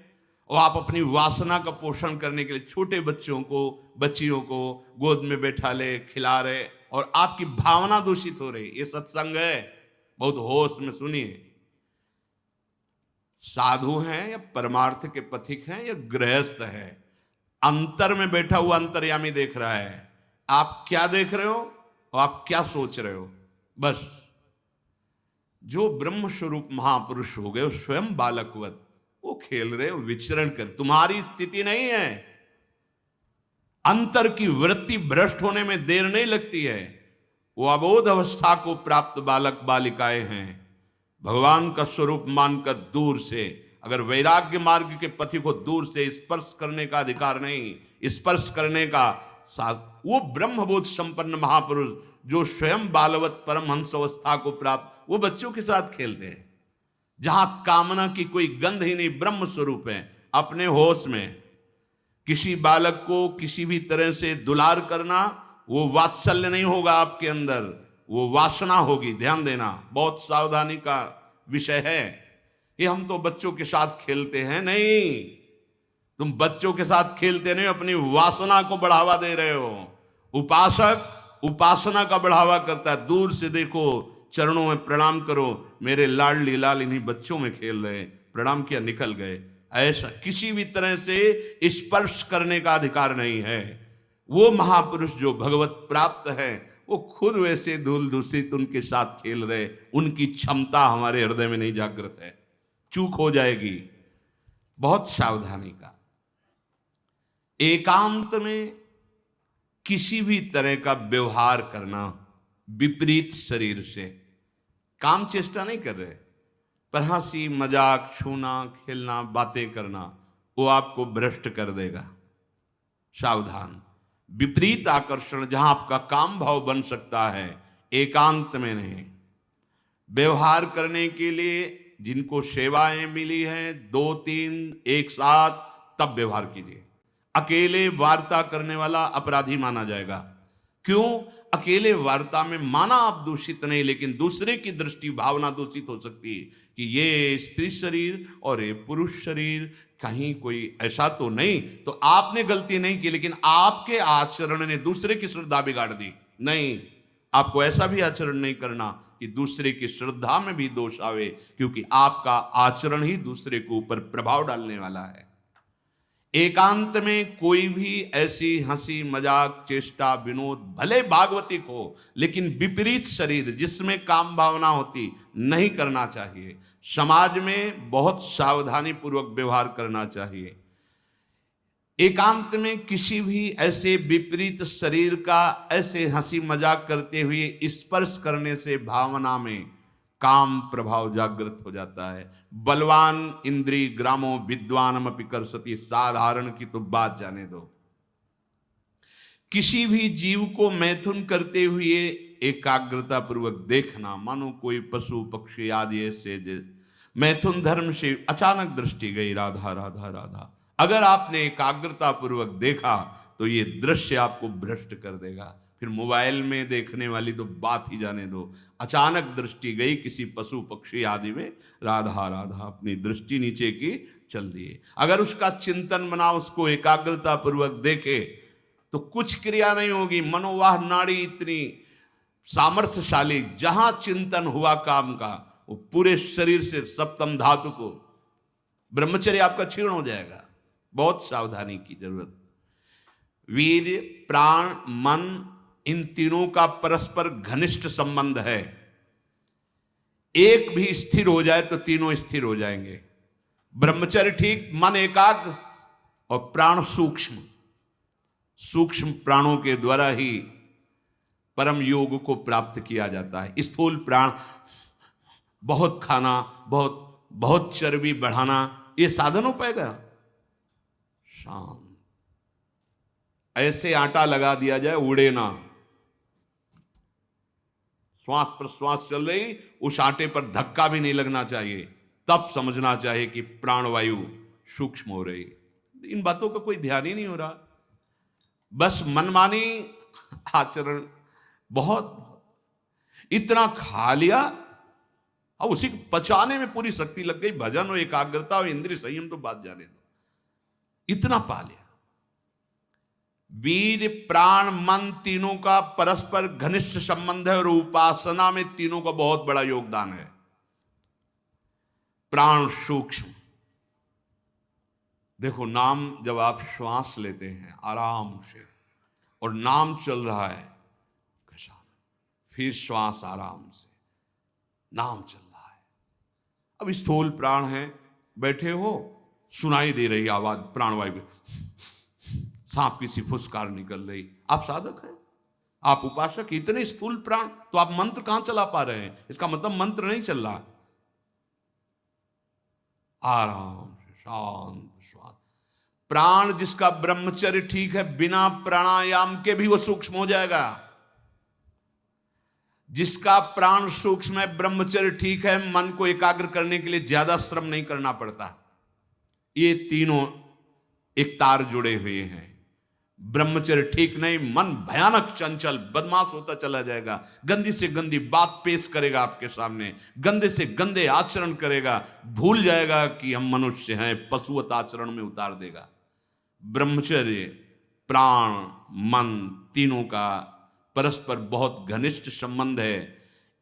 और आप अपनी वासना का पोषण करने के लिए छोटे बच्चों को, बच्चियों को गोद में बैठा ले, खिला रहे, और आपकी भावना दूषित हो रही। ये सत्संग है, बहुत होश में सुनिए। साधु हैं या परमार्थ के पथिक हैं या गृहस्थ है, अंतर में बैठा हुआ अंतर्यामी देख रहा है आप क्या देख रहे हो और आप क्या सोच रहे हो। बस जो ब्रह्म स्वरूप महापुरुष हो गए स्वयं बालकवत, वो खेल रहे हो, विचरण कर, तुम्हारी स्थिति नहीं है। अंतर की वृत्ति भ्रष्ट होने में देर नहीं लगती है। वो अबोध अवस्था को प्राप्त बालक बालिकाएं हैं। भगवान का स्वरूप मानकर दूर से, अगर वैराग्य मार्ग के पथि को दूर से स्पर्श करने का अधिकार नहीं, स्पर्श करने का वो ब्रह्मबोध संपन्न महापुरुष जो स्वयं बालवत परमहंस अवस्था को प्राप्त, वो बच्चों के साथ खेलते हैं जहां कामना की कोई गंध ही नहीं, ब्रह्म स्वरूप है अपने होश में। किसी बालक को किसी भी तरह से दुलार करना, वो वात्सल्य नहीं होगा आपके अंदर, वो वासना होगी। ध्यान देना, बहुत सावधानी का विषय है। ये हम तो बच्चों के साथ खेलते हैं, नहीं, तुम बच्चों के साथ खेलते नहीं, अपनी वासना को बढ़ावा दे रहे हो। उपासक उपासना का बढ़ावा करता है। दूर से देखो, चरणों में प्रणाम करो, मेरे लाडली लाल इन्हीं बच्चों में खेल रहे, प्रणाम किया निकल गए। ऐसा किसी भी तरह से स्पर्श करने का अधिकार नहीं है। वो महापुरुष जो भगवत प्राप्त है, वो खुद वैसे धूल दूषित उनके साथ खेल रहे, उनकी क्षमता हमारे हृदय में नहीं जागृत है, चूक हो जाएगी। बहुत सावधानी का। एकांत में किसी भी तरह का व्यवहार करना विपरीत शरीर से, काम चेष्टा नहीं कर रहे, पर हंसी मजाक, छूना, खेलना, बातें करना, वो आपको भ्रष्ट कर देगा। सावधान। विपरीत आकर्षण जहां आपका काम भाव बन सकता है, एकांत में नहीं। व्यवहार करने के लिए जिनको सेवाएं मिली हैं 2-3 एक साथ, तब व्यवहार कीजिए। अकेले वार्ता करने वाला अपराधी माना जाएगा। क्यों? अकेले वार्ता में माना आप दूषित नहीं, लेकिन दूसरे की दृष्टि भावना दूषित हो सकती है कि ये स्त्री शरीर और ये पुरुष शरीर, कहीं कोई ऐसा तो नहीं, तो आपने गलती नहीं की, लेकिन आपके आचरण ने दूसरे की श्रद्धा बिगाड़ दी। नहीं, आपको ऐसा भी आचरण नहीं करना कि दूसरे की श्रद्धा में भी दोष आवे, क्योंकि आपका आचरण ही दूसरे के ऊपर प्रभाव डालने वाला है। एकांत में कोई भी ऐसी हंसी मजाक चेष्टा विनोद, भले भागवतिक हो, लेकिन विपरीत शरीर जिसमें काम भावना होती, नहीं करना चाहिए। समाज में बहुत सावधानी पूर्वक व्यवहार करना चाहिए। एकांत में किसी भी ऐसे विपरीत शरीर का ऐसे हंसी मजाक करते हुए स्पर्श करने से भावना में काम प्रभाव जागृत हो जाता है। बलवान इंद्री ग्रामो विद्वानमपि करसति, साधारण की तो बात जाने दो। किसी भी जीव को मैथुन करते हुए एकाग्रता पूर्वक देखना, मानो कोई पशु पक्षी आदि ऐसे मैथुन धर्म से अचानक दृष्टि गई, राधा राधा राधा, अगर आपने एकाग्रता पूर्वक देखा तो ये दृश्य आपको भ्रष्ट कर देगा। फिर मोबाइल में देखने वाली तो बात ही जाने दो। अचानक दृष्टि गई किसी पशु पक्षी आदि में, राधा राधा, अपनी दृष्टि नीचे की चल दिए। अगर उसका चिंतन बना, उसको एकाग्रता पूर्वक देखे तो कुछ क्रिया नहीं होगी। मनोवाह नाड़ी इतनी सामर्थ्यशाली, जहां चिंतन हुआ काम का, वो पूरे शरीर से सप्तम धातु को, ब्रह्मचर्य आपका क्षीण हो जाएगा। बहुत सावधानी की जरूरत। वीर्य, प्राण, मन, इन तीनों का परस्पर घनिष्ठ संबंध है। एक भी स्थिर हो जाए तो तीनों स्थिर हो जाएंगे। ब्रह्मचर्य ठीक, मन एकाग्र और प्राण सूक्ष्म। सूक्ष्म प्राणों के द्वारा ही परम योग को प्राप्त किया जाता है। स्थूल प्राण, बहुत खाना, बहुत चर्बी बढ़ाना, ये साधन हो पाएगा? शांत ऐसे आटा लगा दिया जाए, उड़े ना। श्वास प्रश्वास चल रही, उस आटे पर धक्का भी नहीं लगना चाहिए, तब समझना चाहिए कि प्राणवायु सूक्ष्म हो रही। इन बातों का कोई ध्यान ही नहीं हो रहा, बस मनमानी आचरण। बहुत इतना खा लिया और उसी को पचाने में पूरी शक्ति लग गई। भजन और एकाग्रता और इंद्रिय संयम तो बात जाने दो, इतना पा लिया। वीर, प्राण, मन, तीनों का परस्पर घनिष्ठ संबंध है और उपासना में तीनों का बहुत बड़ा योगदान है। प्राण सूक्ष्म, देखो नाम जब आप श्वास लेते हैं आराम से और नाम चल रहा है कशा, फिर श्वास आराम से, नाम चल रहा है। अब स्थूल प्राण है, बैठे हो, सुनाई दे रही आवाज प्राणवायु, सांप की सी फुसकार निकल रही। आप साधक हैं, आप उपासक, इतने स्थूल प्राण, तो आप मंत्र कहां चला पा रहे हैं? इसका मतलब मंत्र नहीं चल रहा। आराम से शांत श्वास। प्राण जिसका ब्रह्मचर्य ठीक है, बिना प्राणायाम के भी वो सूक्ष्म हो जाएगा। जिसका प्राण सूक्ष्म है, ब्रह्मचर्य ठीक है, मन को एकाग्र करने के लिए ज्यादा श्रम नहीं करना पड़ता। ये तीनों एक तार जुड़े हुए हैं। ब्रह्मचर्य ठीक नहीं, मन भयानक चंचल बदमाश होता चला जाएगा, गंदी से गंदी बात पेश करेगा आपके सामने, गंदे से गंदे आचरण करेगा, भूल जाएगा कि हम मनुष्य हैं, पशुवत आचरण में उतार देगा। ब्रह्मचर्य, प्राण, मन, तीनों का परस्पर बहुत घनिष्ठ संबंध है।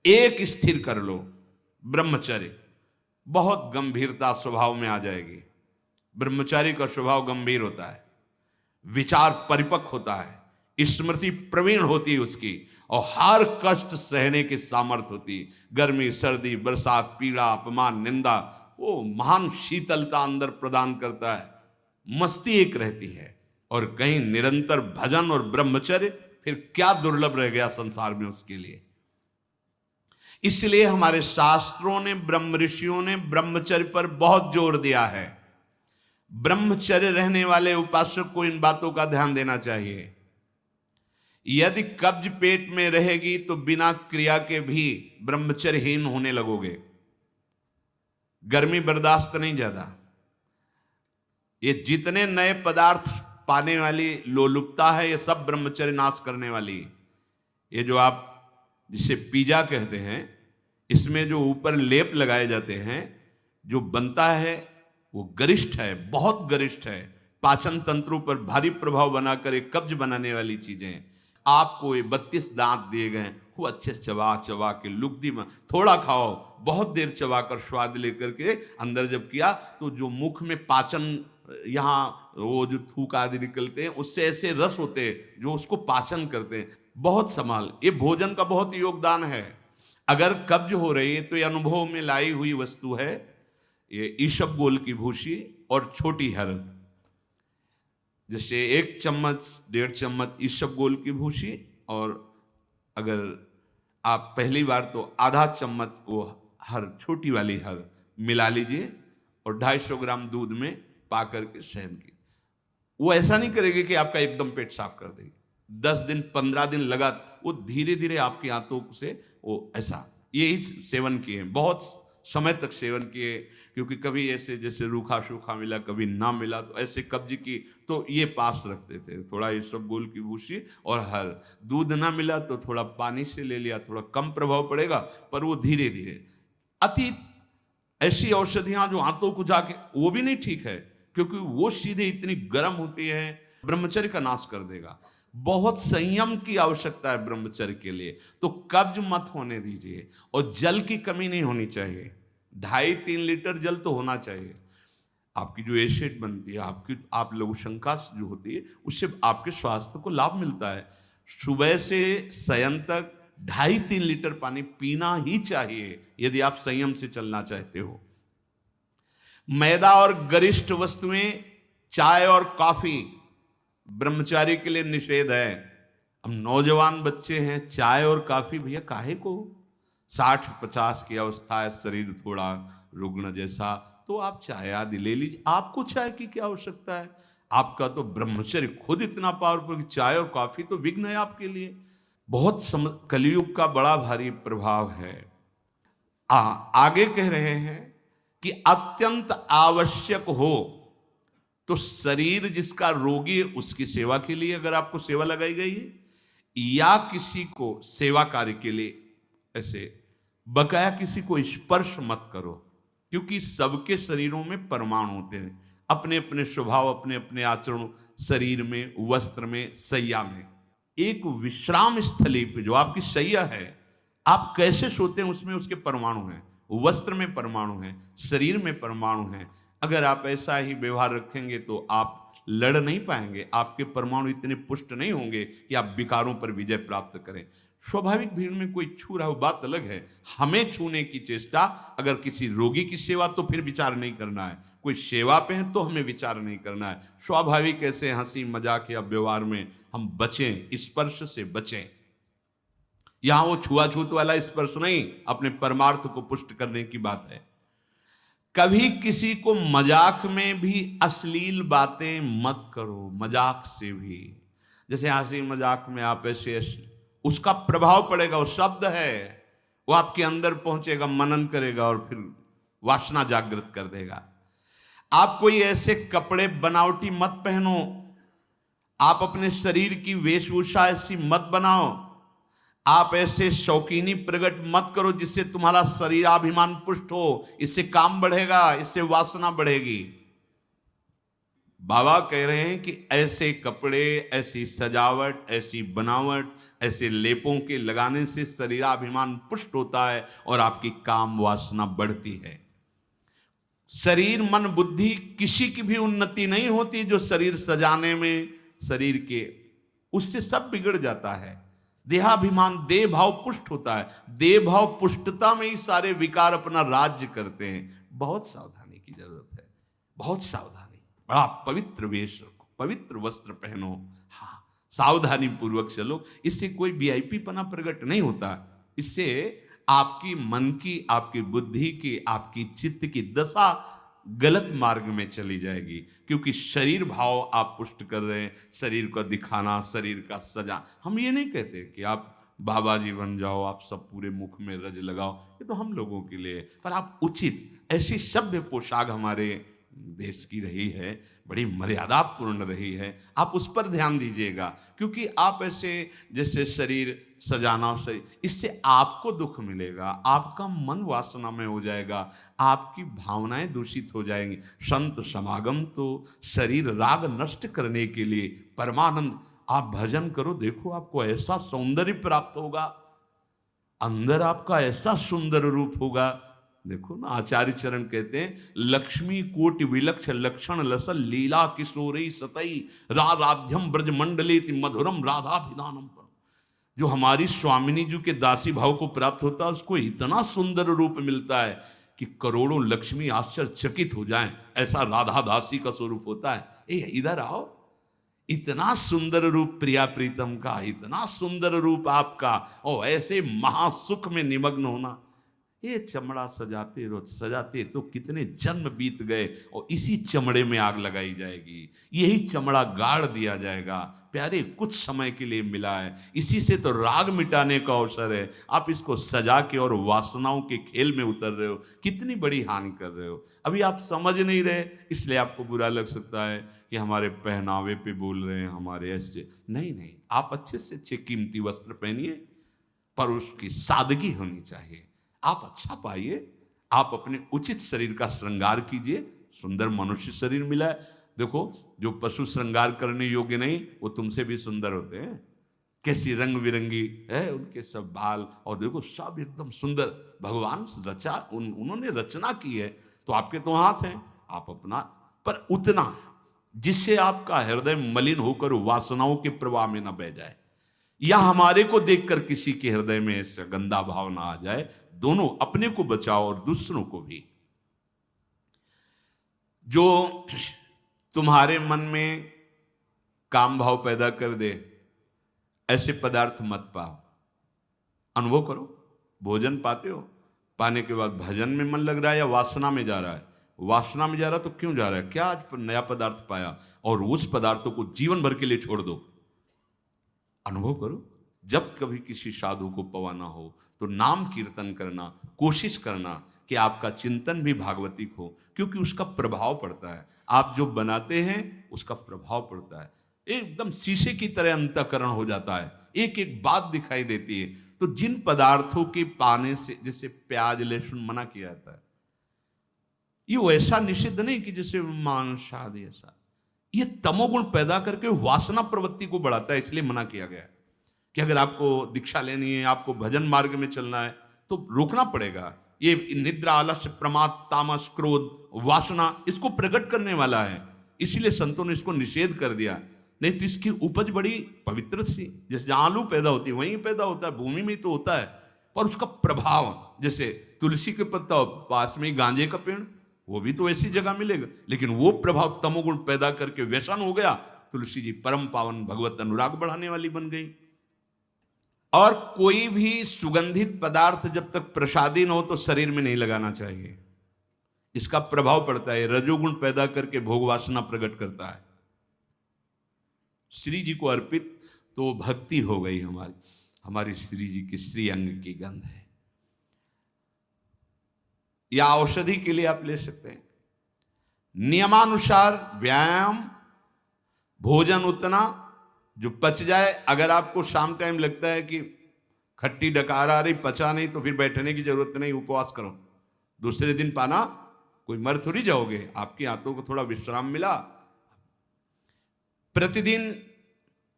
एक स्थिर कर लो, ब्रह्मचर्य, बहुत गंभीरता स्वभाव में आ जाएगी। ब्रह्मचारी का स्वभाव गंभीर होता है, विचार परिपक्व होता है, स्मृति प्रवीण होती है उसकी, और हर कष्ट सहने की सामर्थ्य होती। गर्मी, सर्दी, बरसात, पीड़ा, अपमान, निंदा, वो महान शीतलता अंदर प्रदान करता है। मस्ती एक रहती है, और कहीं निरंतर भजन और ब्रह्मचर्य, फिर क्या दुर्लभ रह गया संसार में उसके लिए। इसलिए हमारे शास्त्रों ने, ब्रह्म ऋषियों ने ब्रह्मचर्य पर बहुत जोर दिया है। ब्रह्मचर्य रहने वाले उपासक को इन बातों का ध्यान देना चाहिए। यदि कब्ज पेट में रहेगी तो बिना क्रिया के भी ब्रह्मचर्यहीन होने लगोगे। गर्मी बर्दाश्त नहीं ज्यादा, ये जितने नए पदार्थ पाने वाली लोलुपता है ये सब ब्रह्मचर्य नाश करने वाली। ये जो आप जिसे पिज्जा कहते हैं, इसमें जो ऊपर लेप लगाए जाते हैं, जो बनता है वो गरिष्ठ है, बहुत गरिष्ठ है, पाचन तंत्रों पर भारी प्रभाव बनाकर एक कब्ज बनाने वाली चीजें। आपको ये 32 दांत दिए गए, वो अच्छे से चबा चबा के लुगदी में थोड़ा खाओ, बहुत देर चबा कर स्वाद लेकर के अंदर जब किया तो जो मुख में पाचन, यहाँ वो जो थूक आदि निकलते हैं उससे ऐसे रस होते हैं जो उसको पाचन करते हैं। बहुत संभाल, ये भोजन का बहुत योगदान है। अगर कब्ज हो रही है तो ये अनुभव में लाई हुई वस्तु है, ये ईशबगोल की भूसी और छोटी हर। जैसे 1 चम्मच 1.5 चम्मच ईशबगोल की भूसी, और अगर आप पहली बार तो आधा चम्मच वो हर, छोटी वाली हर मिला लीजिए और 250 ग्राम दूध में पा करके सेवन की। वो ऐसा नहीं करेगी कि आपका एकदम पेट साफ कर देगी। 10 दिन 15 दिन लगा, वो धीरे धीरे आपकी आंतों से वो ऐसा, यही सेवन किए, बहुत समय तक सेवन किए, क्योंकि कभी ऐसे जैसे रूखा सूखा मिला, कभी ना मिला, तो ऐसे कब्ज की तो ये पास रखते थे, थोड़ा ईशबगोल की भूसी और हर। दूध ना मिला तो थोड़ा पानी से ले लिया, थोड़ा कम प्रभाव पड़ेगा, पर वो धीरे धीरे। अति ऐसी औषधियां जो आंतों को जाके, वो भी नहीं ठीक है, क्योंकि वो सीधे इतनी गर्म होती है, ब्रह्मचर्य का नाश कर देगा। बहुत संयम की आवश्यकता है ब्रह्मचर्य के लिए। तो कब्ज मत होने दीजिए, और जल की कमी नहीं होनी चाहिए। 2.5-3 लीटर जल तो होना चाहिए। आपकी जो एसिड बनती है, आपकी आप लघु शंका जो होती है, उससे आपके स्वास्थ्य को लाभ मिलता है। सुबह से शयन तक 2.5-3 लीटर पानी पीना ही चाहिए यदि आप संयम से चलना चाहते हो। मैदा और गरिष्ठ वस्तुएं, चाय और कॉफी ब्रह्मचारी के लिए निषेध है। अब नौजवान बच्चे हैं, चाय और कॉफी भैया काहे को? 60-50 की अवस्था है, शरीर थोड़ा रुग्ण जैसा, तो आप चाय आदि ले लीजिए। आपको चाय की क्या आवश्यकता है? आपका तो ब्रह्मचर्य खुद इतना पावरफुल कि चाय और कॉफी तो विघ्न है आपके लिए। बहुत कलयुग का बड़ा भारी प्रभाव है। आगे कह रहे हैं कि अत्यंत आवश्यक हो तो शरीर जिसका रोगी है उसकी सेवा के लिए अगर आपको सेवा लगाई गई है, या किसी को सेवा कार्य के लिए, ऐसे बकाया किसी को स्पर्श मत करो, क्योंकि सबके शरीरों में परमाणु होते हैं, अपने अपने स्वभाव, अपने अपने आचरण, शरीर में, वस्त्र में, सैया में। एक विश्राम स्थली पे जो आपकी सैया है, आप कैसे सोते हैं उसमें उसके परमाणु हैं, वस्त्र में परमाणु हैं, शरीर में परमाणु हैं। अगर आप ऐसा ही व्यवहार रखेंगे तो आप लड़ नहीं पाएंगे, आपके परमाणु इतने पुष्ट नहीं होंगे कि आप विकारों पर विजय प्राप्त करें। स्वाभाविक भीड़ में कोई छू रहा हो बात अलग है, हमें छूने की चेष्टा, अगर किसी रोगी की सेवा तो फिर विचार नहीं करना है, कोई सेवा पे है तो हमें विचार नहीं करना है। स्वाभाविक ऐसे हंसी मजाक या व्यवहार में हम बचें, स्पर्श से बचें। यहां वो छुआछूत वाला स्पर्श नहीं, अपने परमार्थ को पुष्ट करने की बात है। कभी किसी को मजाक में भी अश्लील बातें मत करो, मजाक से भी। जैसे हंसी मजाक में आप ऐसे, उसका प्रभाव पड़ेगा, वो शब्द है, वो आपके अंदर पहुंचेगा, मनन करेगा और फिर वासना जागृत कर देगा। आप कोई ऐसे कपड़े बनावटी मत पहनो, आप अपने शरीर की वेशभूषा ऐसी मत बनाओ, आप ऐसे शौकीनी प्रकट मत करो जिससे तुम्हारा शरीराभिमान पुष्ट हो। इससे काम बढ़ेगा, इससे वासना बढ़ेगी। बाबा कह रहे हैं कि ऐसे कपड़े, ऐसी सजावट, ऐसी बनावट, ऐसे लेपों के लगाने से शरीराभिमान पुष्ट होता है और आपकी काम वासना बढ़ती है। शरीर मन बुद्धि किसी की भी उन्नति नहीं होती जो शरीर सजाने में, शरीर के, उससे सब बिगड़ जाता है। देहाभिमान, देह भाव पुष्ट होता है, देह भाव पुष्टता में ही सारे विकार अपना राज्य करते हैं। बहुत सावधानी की जरूरत है, बहुत सावधानी। बड़ा पवित्र वेश रखो, पवित्र वस्त्र पहनो, हाँ, सावधानी पूर्वक चलो। इससे कोई वीआईपी पना प्रकट नहीं होता, इससे आपकी मन की, आपकी बुद्धि की, आपकी चित्त की दशा गलत मार्ग में चली जाएगी, क्योंकि शरीर भाव आप पुष्ट कर रहे हैं, शरीर को दिखाना, शरीर का सजा। हम ये नहीं कहते कि आप बाबा जी बन जाओ, आप सब पूरे मुख में रज लगाओ, ये तो हम लोगों के लिए। पर आप उचित ऐसी सभ्य पोशाक हमारे देश की रही है, बड़ी मर्यादापूर्ण रही है, आप उस पर ध्यान दीजिएगा। क्योंकि आप ऐसे जैसे शरीर सजाना से, इससे आपको दुख मिलेगा, आपका मन वासना में हो जाएगा, आपकी भावनाएं दूषित हो जाएंगी। संत समागम तो शरीर राग नष्ट करने के लिए, परमानंद। आप भजन करो, देखो आपको ऐसा सौंदर्य प्राप्त होगा, अंदर आपका ऐसा सुंदर रूप होगा। देखो ना, आचार्य चरण कहते हैं, लक्ष्मी कोटि विलक्ष लक्षण लसल लीला किशोरी सतई राधाध्यम ब्रज मंडलेति मधुरम राधाभिधानम। जो हमारी स्वामिनी जी के दासी भाव को प्राप्त होता है, उसको इतना सुंदर रूप मिलता है कि करोड़ों लक्ष्मी आश्चर्यचकित हो जाएं, ऐसा राधा दासी का स्वरूप होता है। ए इधर आओ, इतना सुंदर रूप प्रिया प्रीतम का, इतना सुंदर रूप आपका, और ऐसे महासुख में निमग्न होना। ये चमड़ा सजाते रोज सजाते तो कितने जन्म बीत गए, और इसी चमड़े में आग लगाई जाएगी, यही चमड़ा गाड़ दिया जाएगा। प्यारे, कुछ समय के लिए मिला है, इसी से तो राग मिटाने का अवसर है। आप इसको सजा के और वासनाओं के खेल में उतर रहे हो, कितनी बड़ी हानि कर रहे हो। अभी आप समझ नहीं रहे, इसलिए आपको बुरा लग सकता है कि हमारे पहनावे पे बोल रहे हैं, हमारे ऐसे। नहीं नहीं, आप अच्छे से अच्छे कीमती वस्त्र पहनिए, पर उसकी सादगी होनी चाहिए। आप अच्छा पाइए, आप अपने उचित शरीर का श्रृंगार कीजिए। सुंदर मनुष्य शरीर मिला है। देखो, जो पशु श्रृंगार करने योग्य नहीं, वो तुमसे भी सुंदर होते हैं। कैसी रंग बिरंगी है उनके सब बाल, और देखो सब एकदम सुंदर। भगवान रचा, उन्होंने रचना की है, तो आपके तो हाथ हैं, आप अपना, पर उतना जिससे आपका हृदय मलिन होकर वासनाओं के प्रवाह में न बह जाए, या हमारे को देखकर किसी के हृदय में ऐसा गंदा भाव ना आ जाए। दोनों, अपने को बचाओ और दूसरों को भी। जो तुम्हारे मन में काम भाव पैदा कर दे, ऐसे पदार्थ मत पाओ। अनुभव करो, भोजन पाते हो, पाने के बाद भजन में मन लग रहा है या वासना में जा रहा है? वासना में जा रहा तो क्यों जा रहा है? क्या आज नया पदार्थ पाया, और उस पदार्थों को जीवन भर के लिए छोड़ दो। अनुभव करो। जब कभी किसी साधु को पवाना हो तो नाम कीर्तन करना, कोशिश करना कि आपका चिंतन भी भागवतिक हो, क्योंकि उसका प्रभाव पड़ता है। आप जो बनाते हैं उसका प्रभाव पड़ता है, एकदम शीशे की तरह अंतःकरण हो जाता है, एक एक बात दिखाई देती है। तो जिन पदार्थों के पाने से, जैसे प्याज लहसुन मना किया जाता है, ये वैसा निषिद्ध नहीं कि जैसे मांस आदि ऐसा, ये तमोगुण पैदा करके वासना प्रवृत्ति को बढ़ाता है, इसलिए मना किया गया है कि अगर आपको दीक्षा लेनी है, आपको भजन मार्ग में चलना है, तो रोकना पड़ेगा। ये निद्रा, आलस्य, प्रमाद, तामस, क्रोध, वासना, इसको प्रकट करने वाला है, इसीलिए संतों ने इसको निषेध कर दिया। नहीं तो इसकी उपज बड़ी पवित्र सी, जैसे जहां आलू पैदा होती है वहीं पैदा होता है, भूमि में तो होता है, पर उसका प्रभाव, जैसे तुलसी के पत्ता पास में ही गांजे का पेड़, वो भी तो ऐसी जगह मिलेगा, लेकिन वो प्रभाव तमोगुण पैदा करके व्यसन हो गया। तुलसी जी परम पावन भगवत अनुराग बढ़ाने वाली बन गई। और कोई भी सुगंधित पदार्थ जब तक प्रसादी न हो तो शरीर में नहीं लगाना चाहिए, इसका प्रभाव पड़ता है, रजोगुण पैदा करके भोग वासना प्रकट करता है। श्री जी को अर्पित तो भक्ति हो गई हमारी श्री जी की श्री अंग की गंध है, या औषधि के लिए आप ले सकते हैं। नियमानुसार व्यायाम, भोजन उतना जो पच जाए। अगर आपको शाम टाइम लगता है कि खट्टी डकार आ रही, पचा नहीं, तो फिर बैठने की जरूरत नहीं, उपवास करो, दूसरे दिन पाना, कोई मर थोड़ी जाओगे, आपके हाथों को थोड़ा विश्राम मिला। प्रतिदिन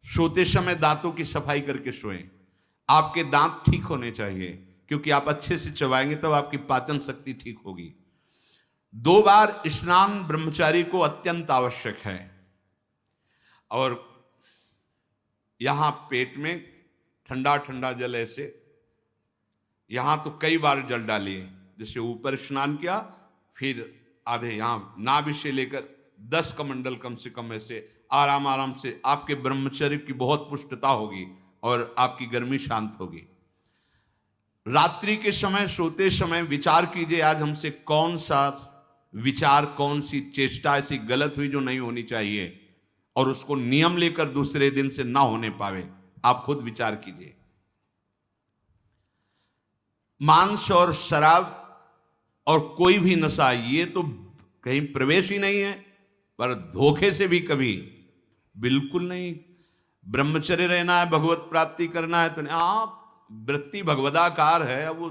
सोते समय दांतों की सफाई करके सोएं। आपके दांत ठीक होने चाहिए, क्योंकि आप अच्छे से चबाएंगे तब आपकी पाचन शक्ति ठीक होगी। 2 बार स्नान ब्रह्मचारी को अत्यंत आवश्यक है। और यहां पेट में ठंडा ठंडा जल, ऐसे यहां तो कई बार जल डालिए, जैसे ऊपर स्नान किया, फिर आधे यहां नाभि से लेकर 10 कमंडल कम से कम, ऐसे आराम आराम से आपके ब्रह्मचर्य की बहुत पुष्टता होगी और आपकी गर्मी शांत होगी। रात्रि के समय, सोते समय विचार कीजिए आज हमसे कौन सा विचार, कौन सी चेष्टा ऐसी गलत हुई जो नहीं होनी चाहिए, और उसको नियम लेकर दूसरे दिन से ना होने पावे। आप खुद विचार कीजिए। मांस और शराब और कोई भी नशा, ये तो कहीं प्रवेश ही नहीं है। पर धोखे से भी कभी बिल्कुल नहीं। ब्रह्मचर्य रहना है, भगवत प्राप्ति करना है, तो आप वृत्ति भगवदाकार है। अब वो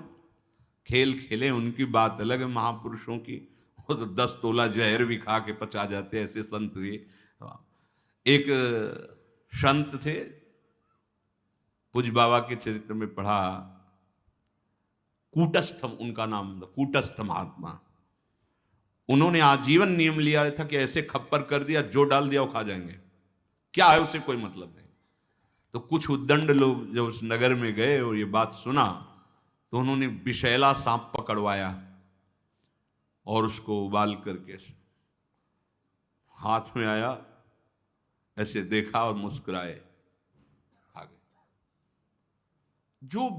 खेल खेले, उनकी बात अलग है। महापुरुषों की वो तो 10 तोला जहर भी खा के पचा जाते हैं, ऐसे संत हुए। एक संत थे, पूज बाबा के चरित्र में पढ़ा, कूटस्थ उनका नाम था, कूटस्थ महात्मा। उन्होंने आजीवन नियम लिया था कि ऐसे खप्पर कर दिया, जो डाल दिया वो खा जाएंगे, क्या है उससे कोई मतलब नहीं। तो कुछ उद्दंड लोग जब उस नगर में गए और ये बात सुना, तो उन्होंने विषैला सांप पकड़वाया और उसको उबाल करके हाथ में आया, ऐसे देखा और मुस्कुराए, खा गए। जो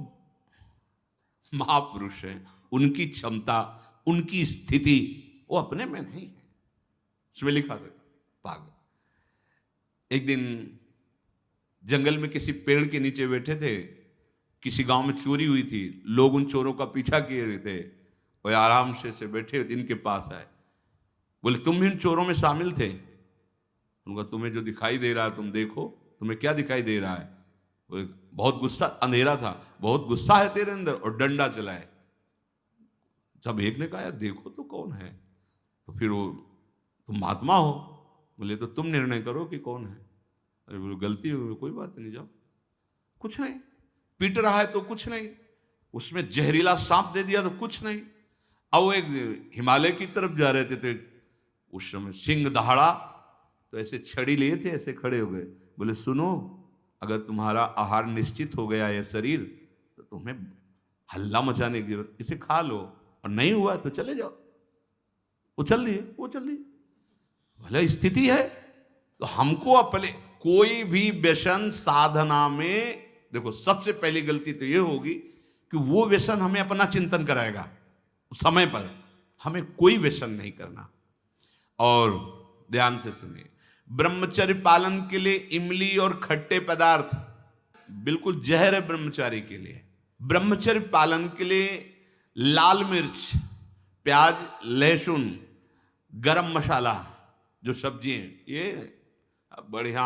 महापुरुष है, उनकी क्षमता, उनकी स्थिति वो अपने में नहीं है। उसमें लिखा था पागल। एक दिन जंगल में किसी पेड़ के नीचे बैठे थे, किसी गांव में चोरी हुई थी, लोग उन चोरों का पीछा किए रहे थे, वो आराम से बैठे इनके पास आए, बोले तुम भी इन चोरों में शामिल थे? उनका तुम्हें जो दिखाई दे रहा है तुम देखो, तुम्हें क्या दिखाई दे रहा है? बोले बहुत गुस्सा, अंधेरा था, बहुत गुस्सा है तेरे अंदर, और डंडा चलाए। जब एक ने कहा देखो तो कौन है, तो फिर वो तुम महात्मा हो? बोले तो तुम निर्णय करो कि कौन है। अरे बोले गलती हुई, कोई बात नहीं, जाओ। कुछ नहीं, पीट रहा है तो कुछ नहीं, उसमें जहरीला सांप दे दिया तो कुछ नहीं। अब वो एक हिमालय की तरफ जा रहे थे, तो उस समय सिंह दहाड़ा, तो ऐसे छड़ी लिए थे, ऐसे खड़े हो गए। बोले सुनो, अगर तुम्हारा आहार निश्चित हो गया है शरीर, तो तुम्हें हल्ला मचाने की जरूरत, इसे खा लो, और नहीं हुआ तो चले जाओ। वो चल रही भले स्थिति है। तो हमको अपने कोई भी व्यसन साधना में, देखो सबसे पहली गलती तो ये होगी कि वो व्यसन हमें अपना चिंतन कराएगा। समय पर हमें कोई व्यसन नहीं करना। और ध्यान से सुनिए, ब्रह्मचर्य पालन के लिए इमली और खट्टे पदार्थ बिल्कुल जहर है ब्रह्मचारी के लिए। ब्रह्मचर्य पालन के लिए लाल मिर्च, प्याज, लहसुन, गरम मसाला, जो सब्जी हैं, ये बढ़िया।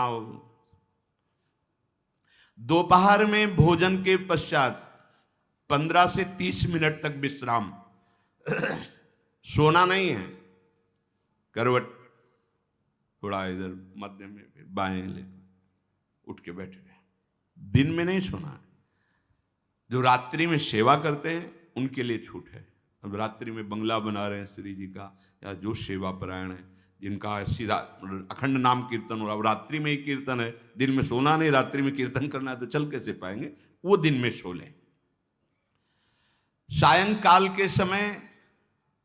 दोपहर में भोजन के पश्चात 15 से 30 मिनट तक विश्राम। सोना नहीं है, करवट थोड़ा इधर मध्य में, बाएं ले, उठ के बैठ गए। दिन में नहीं सोना है। जो रात्रि में सेवा करते हैं उनके लिए छूट है। अब रात्रि में बंगला बना रहे हैं श्री जी का, या जो सेवा परायण है, जिनका सीधा अखंड नाम कीर्तन हो रहा है, रात्रि में ही कीर्तन है, दिन में सोना नहीं, रात्रि में कीर्तन करना है, तो चल कैसे पाएंगे? वो दिन में सो लें। सायंकाल के समय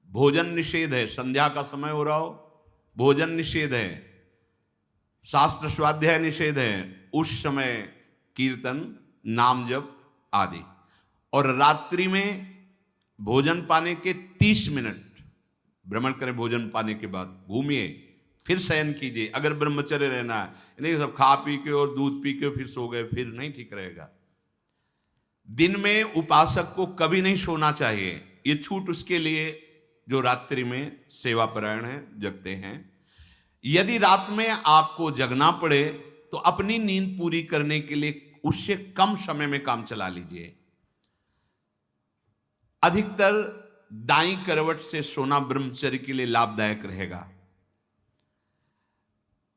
भोजन निषेध है। संध्या का समय हो रहा हो, भोजन निषेध है, शास्त्र स्वाध्याय निषेध है। उस समय कीर्तन, नाम जप आदि। और रात्रि में भोजन पाने के 30 मिनट भ्रमण करें। भोजन पाने के बाद घूमिए, फिर शयन कीजिए। अगर ब्रह्मचर्य रहना है, नहीं सब खा पी के और दूध पी के फिर सो गए, फिर नहीं ठीक रहेगा। दिन में उपासक को कभी नहीं सोना चाहिए। ये छूट उसके लिए जो रात्रि में सेवा परायण है, जगते हैं। यदि रात में आपको जगना पड़े तो अपनी नींद पूरी करने के लिए उससे कम समय में काम चला लीजिए। अधिकतर दाईं करवट से सोना ब्रह्मचर्य के लिए लाभदायक रहेगा।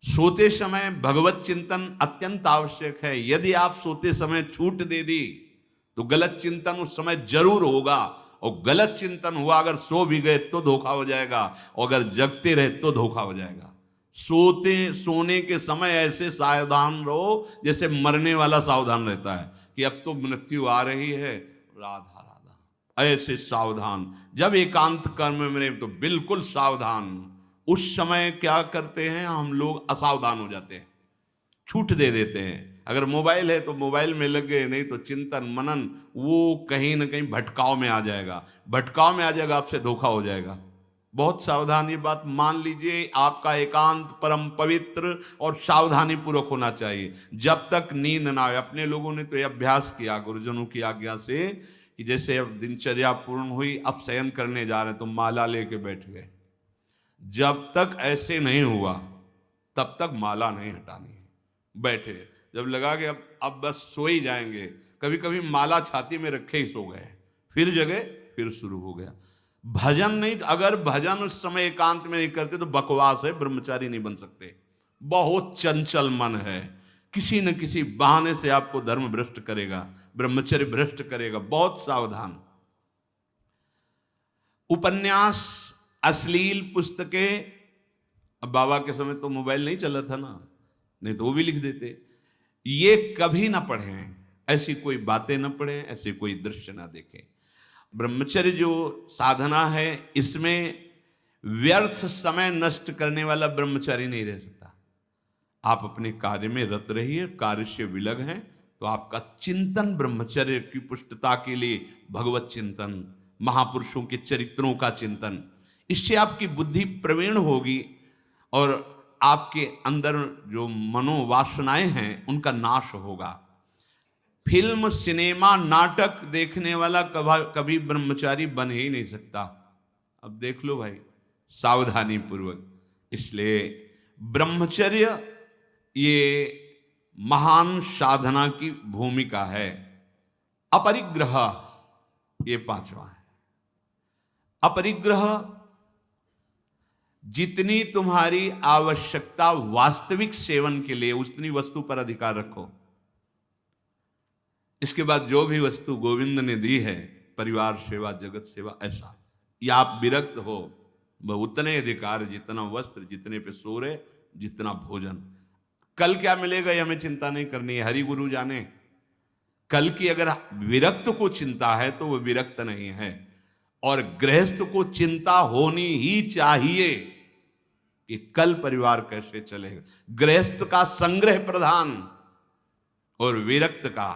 सोते समय भगवत चिंतन अत्यंत आवश्यक है। यदि आप सोते समय छूट दे दी तो गलत चिंतन उस समय जरूर होगा, और गलत चिंतन हुआ अगर सो भी गए तो धोखा हो जाएगा, और अगर जगते रहे तो धोखा हो जाएगा। सोने के समय ऐसे सावधान रहो जैसे मरने वाला सावधान रहता है कि अब तो मृत्यु आ रही है, राधा राधा, ऐसे सावधान। जब एकांत कर्म में तो बिल्कुल सावधान। उस समय क्या करते हैं हम लोग, असावधान हो जाते हैं, छूट दे देते हैं। अगर मोबाइल है तो मोबाइल में लग गए, नहीं तो चिंतन मनन वो कहीं ना कहीं भटकाव में आ जाएगा। भटकाव में आ जाएगा, आपसे धोखा हो जाएगा। बहुत सावधान, ये बात मान लीजिए, आपका एकांत परम पवित्र और सावधानी पूर्वक होना चाहिए। जब तक नींद ना आए, अपने लोगों ने तो ये अभ्यास किया गुरुजनों की आज्ञा से कि जैसे अब दिनचर्या पूर्ण हुई, अब शयन करने जा रहे हैं तो माला लेके बैठ गए। जब तक ऐसे नहीं हुआ तब तक माला नहीं हटानी है। बैठे, जब लगा कि अब बस सो ही जाएंगे, कभी कभी माला छाती में रखे ही सो गए, फिर जगह फिर शुरू हो गया। भजन नहीं, अगर भजन उस समय एकांत में नहीं करते तो बकवास है, ब्रह्मचारी नहीं बन सकते। बहुत चंचल मन है, किसी न किसी बहाने से आपको धर्म भ्रष्ट करेगा, ब्रह्मचर्य भ्रष्ट करेगा। बहुत सावधान। उपन्यास, अश्लील पुस्तकें, अब बाबा के समय तो मोबाइल नहीं चला था ना, नहीं तो वो भी लिख देते। ये कभी ना पढ़ें, ऐसी कोई बातें ना पढ़ें, ऐसे कोई दृश्य ना देखें। ब्रह्मचर्य जो साधना है, इसमें व्यर्थ समय नष्ट करने वाला ब्रह्मचारी नहीं रह सकता। आप अपने कार्य में रत रहिए, कार्य से विलग हैं तो आपका चिंतन ब्रह्मचर्य की पुष्टता के लिए, भगवत चिंतन, महापुरुषों के चरित्रों का चिंतन, इससे आपकी बुद्धि प्रवीण होगी और आपके अंदर जो मनोवासनाएं हैं उनका नाश होगा। फिल्म, सिनेमा, नाटक देखने वाला कभी ब्रह्मचारी बन ही नहीं सकता। अब देख लो भाई, सावधानी पूर्वक। इसलिए ब्रह्मचर्य ये महान साधना की भूमिका है। अपरिग्रह, ये पांचवा है। अपरिग्रह, जितनी तुम्हारी आवश्यकता वास्तविक सेवन के लिए, उतनी वस्तु पर अधिकार रखो। इसके बाद जो भी वस्तु गोविंद ने दी है, परिवार सेवा, जगत सेवा, ऐसा, या आप विरक्त हो, वह उतने अधिकार, जितना वस्त्र, जितने पे सोरे, जितना भोजन। कल क्या मिलेगा ये हमें चिंता नहीं करनी है, हरि गुरु जाने। कल की अगर विरक्त को चिंता है तो वह विरक्त नहीं है। और गृहस्थ को चिंता होनी ही चाहिए कि कल परिवार कैसे चलेगा। गृहस्थ का संग्रह प्रधान और विरक्त का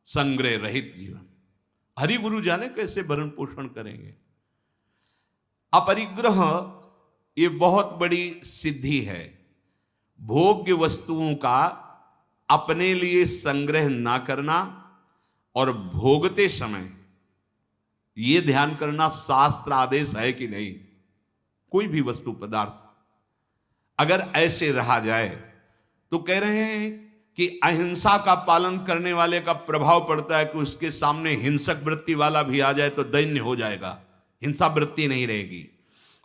संग्रह रहित जीवन। हरि गुरु जाने कैसे भरण पोषण करेंगे। अपरिग्रह ये बहुत बड़ी सिद्धि है। भोग्य वस्तुओं का अपने लिए संग्रह ना करना और भोगते समय ये ध्यान करना शास्त्र आदेश है कि नहीं। कोई भी वस्तु पदार्थ अगर ऐसे रहा जाए तो कह रहे हैं कि अहिंसा का पालन करने वाले का प्रभाव पड़ता है कि उसके सामने हिंसक वृत्ति वाला भी आ जाए तो दैन्य हो जाएगा, हिंसा वृत्ति नहीं रहेगी।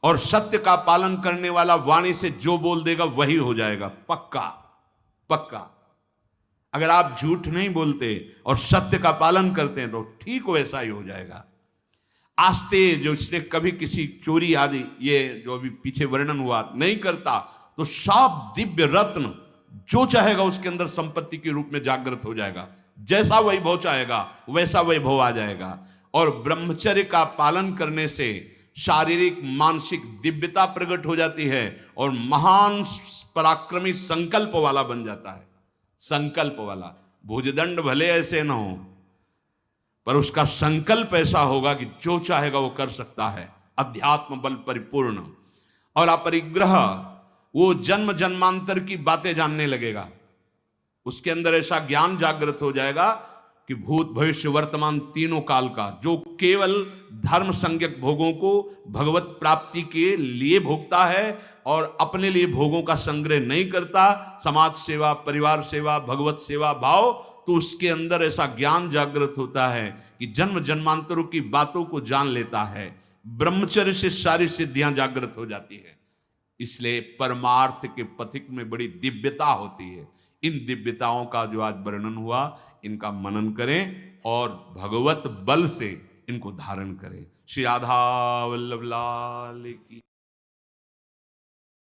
और सत्य का पालन करने वाला वाणी से जो बोल देगा वही हो जाएगा, पक्का पक्का। अगर आप झूठ नहीं बोलते और सत्य का पालन करते हैं तो ठीक वैसा ही हो जाएगा। आस्ते जो इसने कभी किसी चोरी आदि, ये जो अभी पीछे वर्णन हुआ, नहीं करता तो साफ दिव्य रत्न जो चाहेगा उसके अंदर संपत्ति के रूप में जागृत हो जाएगा। जैसा वैभव चाहेगा वैसा वैभव आ जाएगा। और ब्रह्मचर्य का पालन करने से शारीरिक मानसिक दिव्यता प्रकट हो जाती है और महान पराक्रमी संकल्प वाला बन जाता है। संकल्प वाला, भुजदंड भले ऐसे न हो पर उसका संकल्प ऐसा होगा कि जो चाहेगा वो कर सकता है। अध्यात्म बल परिपूर्ण। और अपरिग्रह, वो जन्म जन्मांतर की बातें जानने लगेगा। उसके अंदर ऐसा ज्ञान जागृत हो जाएगा कि भूत भविष्य वर्तमान तीनों काल का, जो केवल धर्म संज्ञक भोगों को भगवत प्राप्ति के लिए भोगता है और अपने लिए भोगों का संग्रह नहीं करता, समाज सेवा, परिवार सेवा, भगवत सेवा भाव, तो उसके अंदर ऐसा ज्ञान जागृत होता है कि जन्म जन्मांतरों की बातों को जान लेता है। ब्रह्मचर्य से सारी सिद्धियां जागृत हो जाती है। इसलिए परमार्थ के पथिक में बड़ी दिव्यता होती है। इन दिव्यताओं का जो आज वर्णन हुआ, इनका मनन करें और भगवत बल से इनको धारण करें। श्री राधा वल्लभ लाल की।